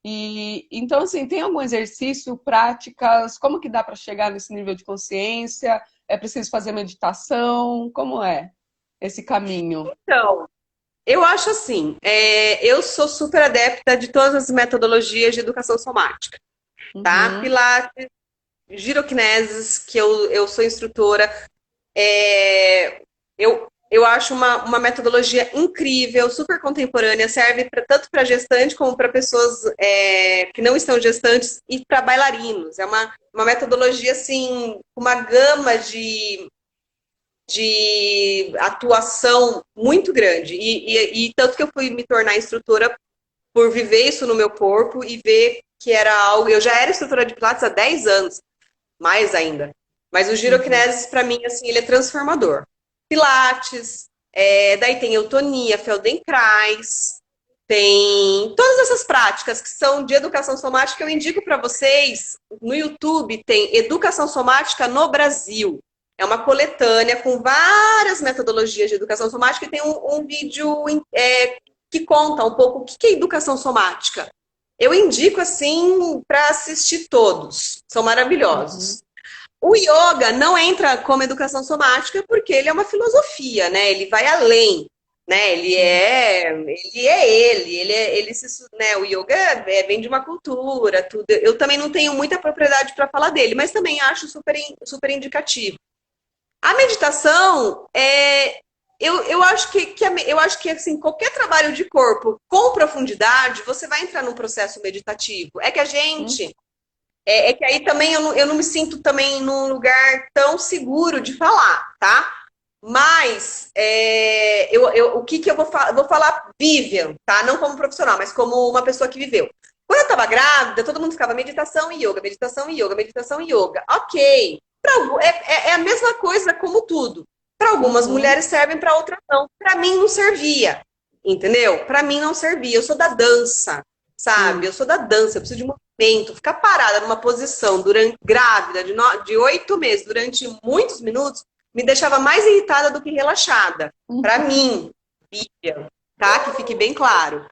E então, assim, tem algum exercício, práticas? Como que dá para chegar nesse nível de consciência? É preciso fazer meditação? Como é esse caminho? Então, eu acho assim, eu sou super adepta de todas as metodologias de educação somática, tá? Pilates, giroquineses, que eu sou instrutora. Eu acho uma metodologia incrível, super contemporânea, serve tanto para gestante como para pessoas que não estão gestantes e para bailarinos. É uma metodologia, assim, com uma gama de atuação muito grande. E tanto que eu fui me tornar instrutora por viver isso no meu corpo e ver que era algo... Eu já era instrutora de Pilates há 10 anos, mais ainda. Mas o giroquinesis, para mim, assim, ele é transformador. Pilates, daí tem eutonia, Feldenkrais, tem todas essas práticas que são de educação somática. Eu indico para vocês, no YouTube tem Educação Somática no Brasil. É uma coletânea com várias metodologias de educação somática e tem um vídeo que conta um pouco o que é educação somática. Eu indico, assim, para assistir todos. São maravilhosos. O yoga não entra como educação somática porque ele é uma filosofia, né? Ele vai além, né? O yoga vem de uma cultura, tudo. Eu também não tenho muita propriedade para falar dele, mas também acho super indicativo. A meditação eu acho que assim, qualquer trabalho de corpo com profundidade, você vai entrar num processo meditativo. É que a gente que aí também eu não me sinto também num lugar tão seguro de falar, tá? Mas o que eu vou falar, Vivian, tá? Não como profissional, mas como uma pessoa que viveu. Quando eu tava grávida, todo mundo ficava meditação e yoga, meditação e yoga, meditação e yoga. Ok. É a mesma coisa como tudo. Para algumas mulheres servem, para outras não. Para mim não servia, entendeu? Para mim não servia. Eu sou da dança, sabe? Eu sou da dança, eu preciso de movimento. Ficar parada numa posição grávida de 8 meses durante muitos minutos me deixava mais irritada do que relaxada. Para mim, Bíblia, tá? Que fique bem claro.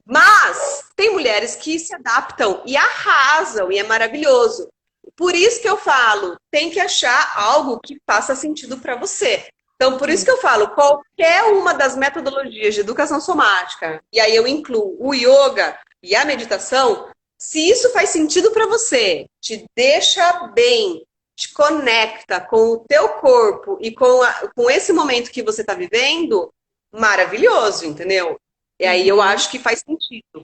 Mas tem mulheres que se adaptam e arrasam, e é maravilhoso. por isso que eu falo, tem que achar algo que faça sentido para você. Então, por isso que eu falo, qualquer uma das metodologias de educação somática, e aí eu incluo o yoga e a meditação, se isso faz sentido para você, te deixa bem, te conecta com o teu corpo e com esse momento que você está vivendo, maravilhoso, entendeu? E aí eu acho que faz sentido.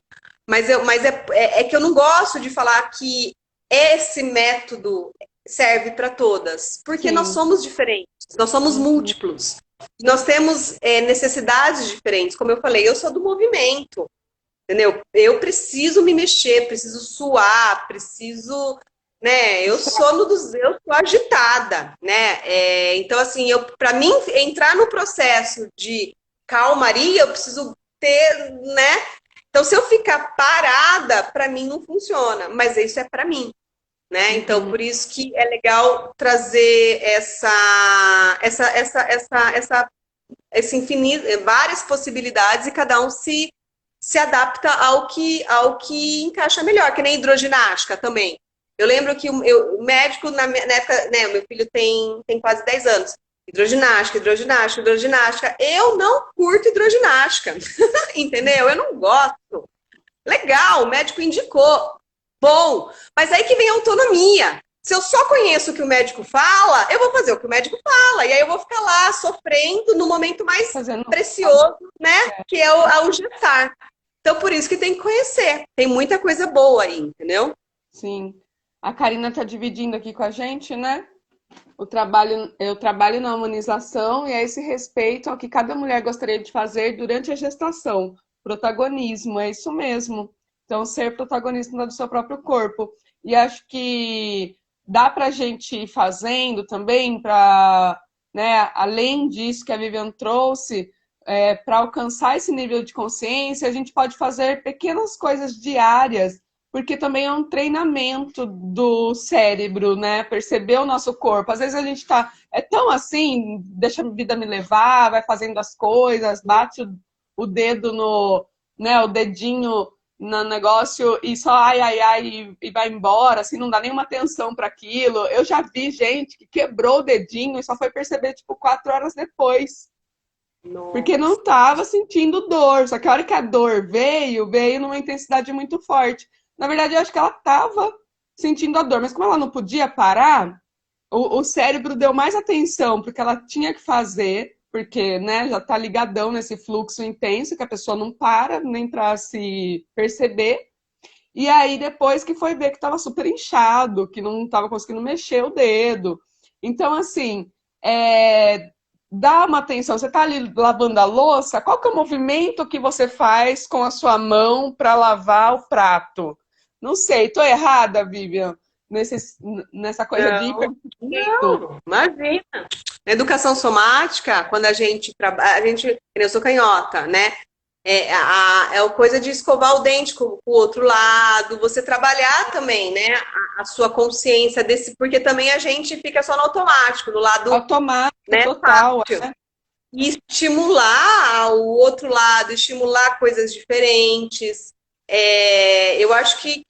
Mas é que eu não gosto de falar que esse método serve para todas, porque nós Sim. somos diferentes, nós somos múltiplos, nós temos necessidades diferentes. Como eu falei, eu sou do movimento, entendeu? Eu preciso me mexer, preciso suar, preciso, né? Eu sou agitada, né? Então, assim, para mim entrar no processo de calmaria, eu preciso ter, né? Então, se eu ficar parada, para mim não funciona, mas isso é para mim, né? Então, por isso que é legal trazer esse infinito, várias possibilidades e cada um se adapta ao que encaixa melhor, que nem hidroginástica também. Eu lembro que o médico, na época, né, meu filho tem quase 10 anos. Hidroginástica. Eu não curto hidroginástica, entendeu? Eu não gosto. Legal, o médico indicou. Bom, mas aí que vem a autonomia. Se eu só conheço o que o médico fala, eu vou fazer o que o médico fala. E aí eu vou ficar lá sofrendo no momento mais precioso, né? Que é o gestar. Então, por isso que tem que conhecer. Tem muita coisa boa aí, entendeu? Sim. A Karina está dividindo aqui com a gente, né? Eu trabalho na humanização e a esse respeito ao que cada mulher gostaria de fazer durante a gestação. Protagonismo, é isso mesmo. Então, ser protagonista do seu próprio corpo. E acho que dá para a gente ir fazendo também, para, né, além disso que a Vivian trouxe, para alcançar esse nível de consciência, a gente pode fazer pequenas coisas diárias, porque também é um treinamento do cérebro, né? Perceber o nosso corpo. Às vezes a gente é tão assim, deixa a vida me levar, vai fazendo as coisas, bate o dedo né, o dedinho no negócio e só ai, e vai embora, assim, não dá nenhuma atenção para aquilo. Eu já vi gente que quebrou o dedinho e só foi perceber, tipo, 4 horas depois. Nossa. Porque não estava sentindo dor. Só que a hora que a dor veio numa intensidade muito forte. Na verdade, eu acho que ela estava sentindo a dor, mas como ela não podia parar, o cérebro deu mais atenção porque ela tinha que fazer, porque, né, já está ligadão nesse fluxo intenso que a pessoa não para nem para se perceber. E aí depois que foi ver que estava super inchado, que não estava conseguindo mexer o dedo. Então, assim, dá uma atenção. Você está ali lavando a louça, qual que é o movimento que você faz com a sua mão para lavar o prato? Não sei, estou errada, Vivian, nessa coisa de hiper... Não, imagina. Na educação somática, quando a gente trabalha, eu sou canhota, né? É a coisa de escovar o dente com o outro lado, você trabalhar também, né? A sua consciência desse, porque também a gente fica só no automático, no lado automático, né, total. E estimular o outro lado, estimular coisas diferentes. Eu acho que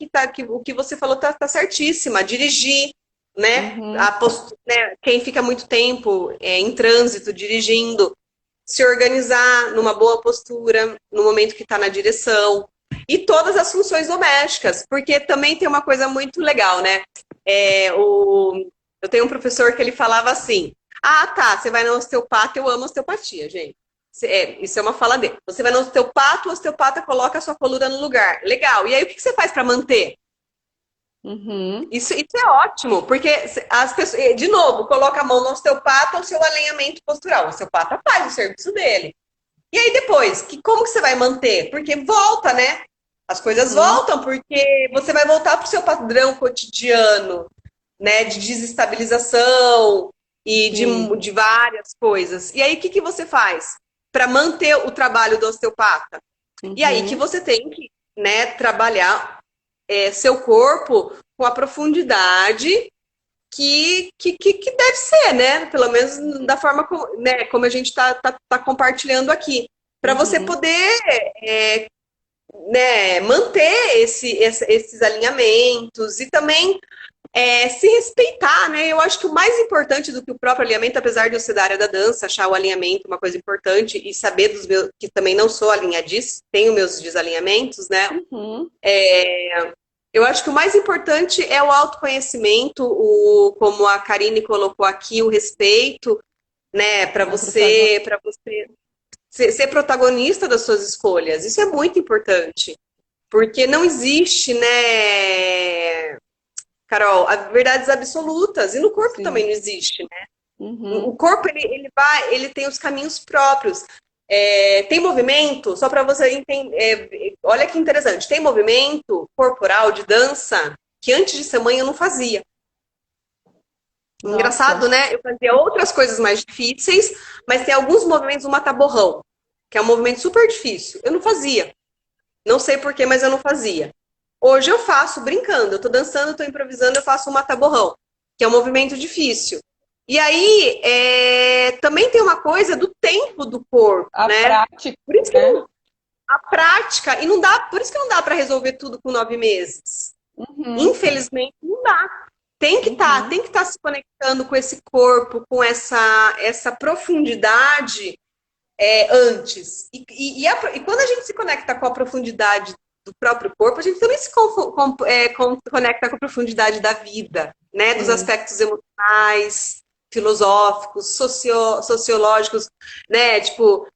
o que você falou tá certíssima. Dirigir, né? Né? Quem fica muito tempo em trânsito, dirigindo, se organizar numa boa postura, no momento que está na direção. E todas as funções domésticas, porque também tem uma coisa muito legal, né? Eu tenho um professor que ele falava assim: ah, tá, você vai no osteopata, eu amo osteopatia, gente. Isso é uma fala dele. Você vai no osteopata, o osteopata coloca a sua coluna no lugar. Legal. E aí, o que você faz para manter? Isso é ótimo, porque as pessoas, de novo, coloca a mão no osteopata, o seu alinhamento postural. O osteopata faz o serviço dele. E aí, depois, como que você vai manter? Porque volta, né? As coisas voltam, porque você vai voltar para o seu padrão cotidiano, né? De desestabilização e de várias coisas. E aí, o que você faz para manter o trabalho do osteopata? E aí que você tem que, né, trabalhar seu corpo com a profundidade que deve ser, né? Pelo menos da forma como a gente tá compartilhando aqui. Para você poder né, manter esses alinhamentos e também Se respeitar, né? Eu acho que o mais importante do que o próprio alinhamento, apesar de eu ser da área da dança, achar o alinhamento uma coisa importante e saber dos meus, que também não sou alinhadiça, tenho meus desalinhamentos, né? Uhum. Eu acho que o mais importante é o autoconhecimento, como a Karine colocou aqui, o respeito, né? Para você ser protagonista das suas escolhas. Isso é muito importante. Porque não existe, né, Carol, verdades absolutas. E no corpo também Sim. não existe, né? Uhum. O corpo, ele tem os caminhos próprios. Tem movimento, só para você entender. Olha que interessante. Tem movimento corporal de dança que antes de ser mãe eu não fazia. Nossa. Engraçado, né? Eu fazia outras coisas mais difíceis, mas tem alguns movimentos, o mata-borrão, que é um movimento super difícil. Eu não fazia. Não sei porquê, mas eu não fazia. Hoje eu faço brincando, eu tô dançando, eu tô improvisando, eu faço um mata-borrão, que é um movimento difícil. E aí, também tem uma coisa do tempo do corpo, A né? prática, Por isso que né? a prática, e não dá, por isso que não dá para resolver tudo com 9 meses. Uhum. Infelizmente, não dá. Tem que estar, Uhum. tem que estar se conectando com esse corpo, com essa profundidade antes. E quando a gente se conecta com a profundidade do próprio corpo, a gente também se conecta com a profundidade da vida, né? Dos Sim. aspectos emocionais, filosóficos, sociológicos, né? Tipo,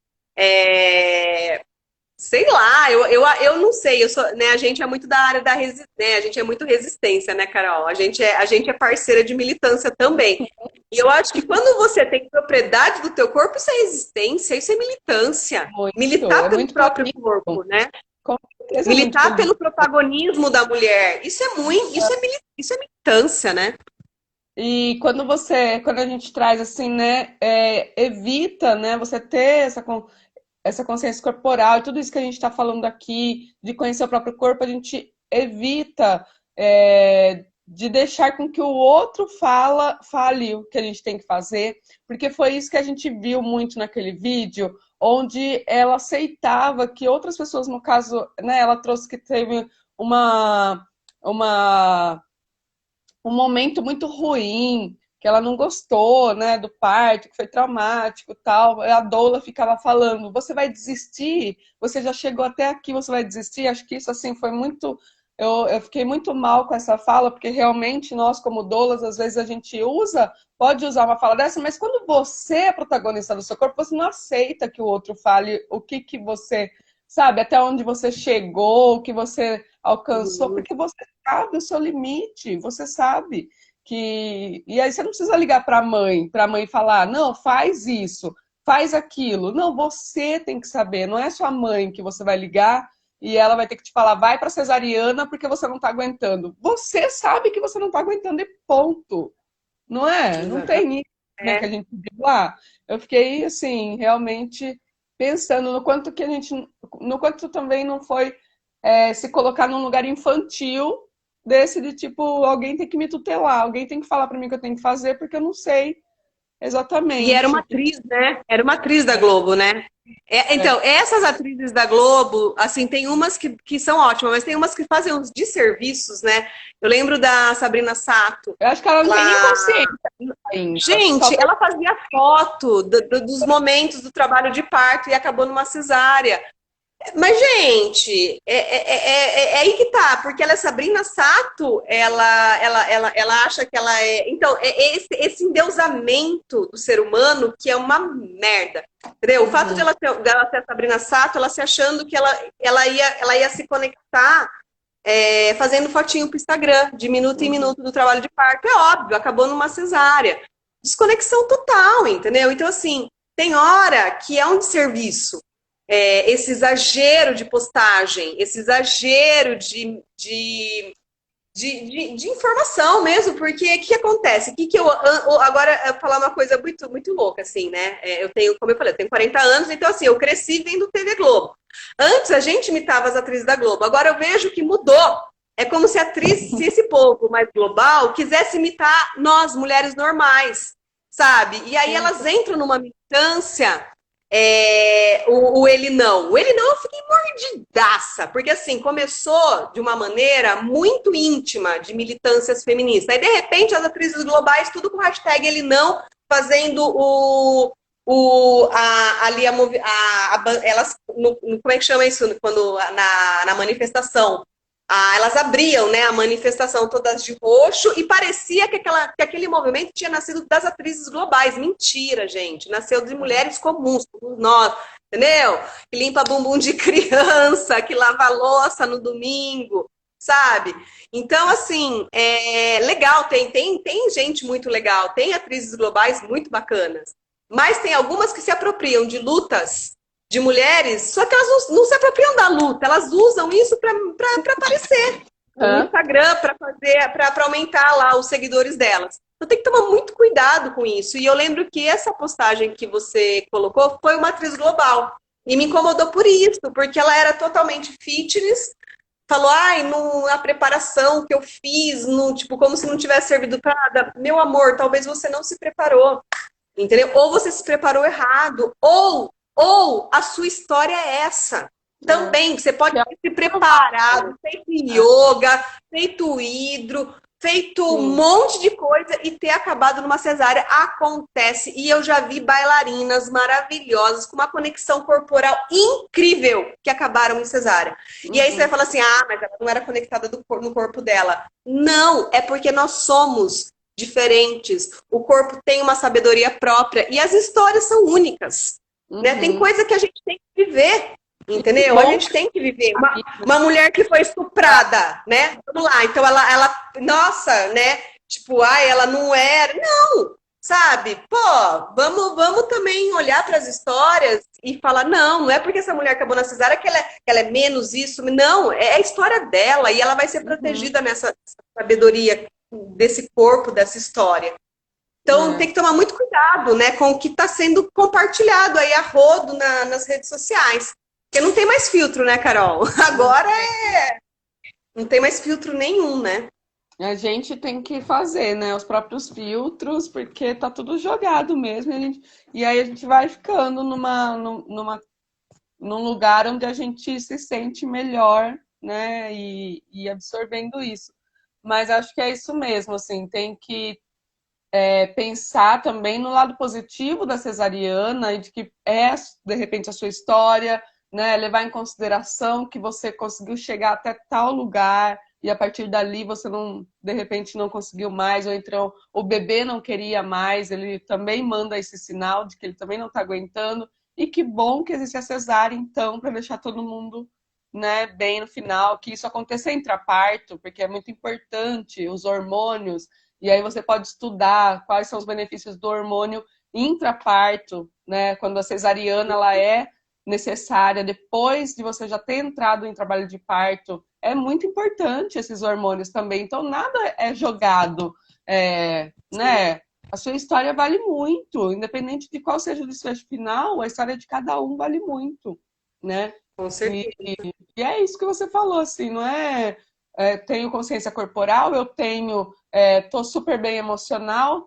sei lá, eu não sei, né, a gente é muito da área da resistência, né, a gente é muito resistência, né, Carol? A gente é parceira de militância também. E eu acho que quando você tem propriedade do teu corpo, isso é resistência, isso é militância. Muito. Militar É pelo muito próprio político. corpo, né? Com certeza é muito Militar político. pelo protagonismo da mulher. Isso é militância, né? E quando a gente traz assim, né, evita, né, você ter essa consciência corporal e tudo isso que a gente está falando aqui, de conhecer o próprio corpo, a gente evita de deixar com que o outro fale o que a gente tem que fazer, porque foi isso que a gente viu muito naquele vídeo, onde ela aceitava que outras pessoas, no caso, né, ela trouxe que teve uma, uma um momento muito ruim, que ela não gostou, né, do parto, que foi traumático, tal. A doula ficava falando: "Você vai desistir? Você já chegou até aqui, você vai desistir?" Acho que isso assim foi muito eu fiquei muito mal com essa fala, porque realmente nós, como doulas, às vezes a gente pode usar uma fala dessa, mas quando você é protagonista do seu corpo, você não aceita que o outro fale o que você sabe, até onde você chegou, o que você alcançou, Uhum. porque você sabe o seu limite, você sabe que. E aí você não precisa ligar para a mãe falar, não, faz isso, faz aquilo. Não, você tem que saber, não é sua mãe que você vai ligar e ela vai ter que te falar, vai para cesariana porque você não está aguentando. Você sabe que você não está aguentando e ponto. Não é? Não Exatamente. tem isso, né, que a gente viu lá. Eu fiquei, assim, realmente pensando no quanto que a gente, no quanto também não foi se colocar num lugar infantil desse de tipo, alguém tem que me tutelar, alguém tem que falar para mim o que eu tenho que fazer, porque eu não sei E era uma exatamente. atriz, né? Era uma atriz da Globo, né? É, Então, essas atrizes da Globo, assim, tem umas que são ótimas, mas tem umas que fazem uns desserviços, né? Eu lembro da Sabrina Sato. eu acho que ela não tem nem Ela, consciência ainda. gente, Talvez ela fazia foto dos momentos do trabalho de parto e acabou numa cesárea. Mas, gente, é aí que tá, porque ela é Sabrina Sato, ela acha que ela é. Então, é esse endeusamento do ser humano que é uma merda. Entendeu? O fato de uhum, dela ser a Sabrina Sato, ela se achando que ela ia se conectar fazendo fotinho pro Instagram, de minuto em uhum, minuto do trabalho de parto. É óbvio, acabou numa cesárea. Desconexão total, entendeu? Então, assim, tem hora que é um desserviço esse exagero de postagem, esse exagero de informação mesmo, porque o que acontece? Que eu agora eu vou falar uma coisa muito, muito louca, assim, né? Eu tenho, como eu falei, eu tenho 40 anos, então assim, eu cresci vendo TV Globo. Antes a gente imitava as atrizes da Globo, agora eu vejo que mudou. É como se se esse povo mais global quisesse imitar nós, mulheres normais, sabe? E aí sim, elas entram numa militância o Ele Não. O Ele Não eu fiquei mordidaça, porque assim, começou de uma maneira muito íntima de militâncias feministas. Aí, de repente, as atrizes globais, tudo com hashtag Ele Não, fazendo ali elas, como é que chama isso? Quando, na manifestação. Elas abriam, né, a manifestação todas de roxo e parecia que aquele movimento tinha nascido das atrizes globais. Mentira, gente. Nasceu de mulheres comuns, como nós, entendeu? Que limpa bumbum de criança, que lava louça no domingo, sabe? Então, assim, é legal, tem gente muito legal, tem atrizes globais muito bacanas, mas tem algumas que se apropriam de lutas de mulheres, só que elas não se apropriam da luta, elas usam isso para aparecer no Instagram, para aumentar lá os seguidores delas. Então tem que tomar muito cuidado com isso. E eu lembro que essa postagem que você colocou foi uma atriz global. E me incomodou por isso, porque ela era totalmente fitness, falou, a preparação que eu fiz, tipo, como se não tivesse servido para nada. Meu amor, talvez você não se preparou, entendeu? Ou você se preparou errado, ou a sua história é essa. Também, você pode ter se preparado, feito yoga, feito hidro, feito um monte de coisa e ter acabado numa cesárea. Acontece. E eu já vi bailarinas maravilhosas, com uma conexão corporal incrível, que acabaram em cesárea. E aí você vai falar assim, mas ela não era conectada no corpo dela. Não, é porque nós somos diferentes. O corpo tem uma sabedoria própria e as histórias são únicas. Né? Tem coisa que a gente tem que viver, entendeu? A gente tem que viver. Uma mulher que foi estuprada, né? Vamos lá, então ela nossa, né? Tipo, ela não era. Não, sabe? Pô, vamos também olhar para as histórias e falar, não é porque essa mulher acabou na cesárea que ela é menos isso. Não, é a história dela e ela vai ser protegida nessa sabedoria desse corpo, dessa história. Então, tem que tomar muito cuidado, né, com o que está sendo compartilhado aí a rodo nas redes sociais. Porque não tem mais filtro, né, Carol? Agora não tem mais filtro nenhum, né? A gente tem que fazer, né, os próprios filtros, porque tá tudo jogado mesmo. E aí a gente vai ficando num lugar onde a gente se sente melhor, né, e absorvendo isso. Mas acho que é isso mesmo, assim, tem que pensar também no lado positivo da cesariana e de que de repente, a sua história, né? Levar em consideração que você conseguiu chegar até tal lugar e a partir dali você não, de repente, não conseguiu mais, ou então o bebê não queria mais, ele também manda esse sinal de que ele também não está aguentando. E que bom que existe a cesárea, então, para deixar todo mundo, né, bem no final, que isso aconteça intraparto, porque é muito importante, os hormônios. E aí você pode estudar quais são os benefícios do hormônio intraparto, né? Quando a cesariana ela é necessária depois de você já ter entrado em trabalho de parto. É muito importante esses hormônios também. Então nada é jogado, né? A sua história vale muito, independente de qual seja o desfecho final, a história de cada um vale muito, né? Com certeza. E é isso que você falou, assim, não tenho consciência corporal, eu tenho, tô super bem emocional,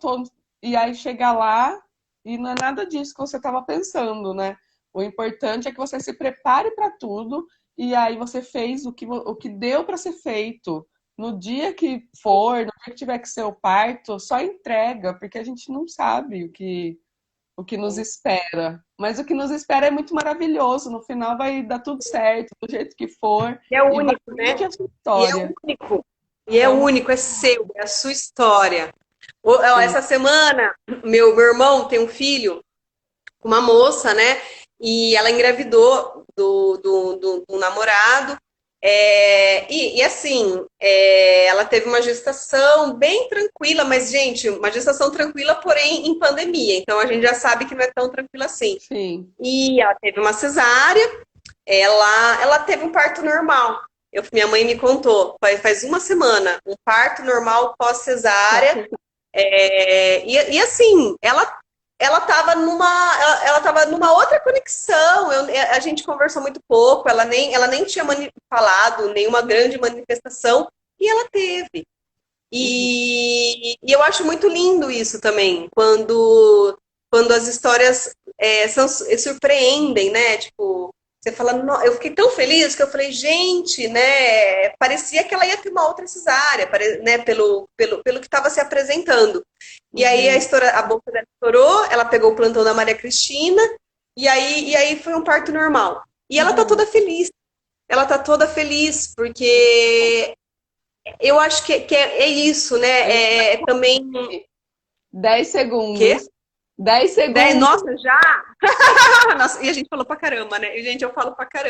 e aí chega lá e não é nada disso que você estava pensando, né? O importante é que você se prepare para tudo e aí você fez o que deu para ser feito. No dia que for, no dia que tiver que ser o parto, só entrega, porque a gente não sabe o que nos espera. Mas o que nos espera é muito maravilhoso. No final vai dar tudo certo, do jeito que for. É único, né? A sua E é história. único. E é único, é seu, é a sua história. Essa semana, meu irmão tem um filho com uma moça, né? E ela engravidou do namorado. Assim, ela teve uma gestação bem tranquila, mas, gente, uma gestação tranquila, porém em pandemia. Então a gente já sabe que não é tão tranquila assim. Sim. E ela teve uma cesárea, ela teve um parto normal. Minha mãe me contou, faz uma semana, um parto normal pós-cesárea. Assim, ela estava numa outra conexão. A gente conversou muito pouco, ela nem tinha falado nenhuma grande manifestação, e ela teve. E eu acho muito lindo isso também, quando as histórias surpreendem, né? Tipo, você fala, eu fiquei tão feliz que eu falei, gente, né? Parecia que ela ia ter uma outra cesárea, né? Pelo que estava se apresentando. E aí a boca dela estourou, ela pegou o plantão da Maria Cristina, e aí foi um parto normal. E ela tá toda feliz. Ela tá toda feliz, porque eu acho que é isso, né? Também. 10 segundos. Quê? 10 segundos. Nossa, já? Nossa, e a gente falou pra caramba, né? Gente, eu falo pra caramba.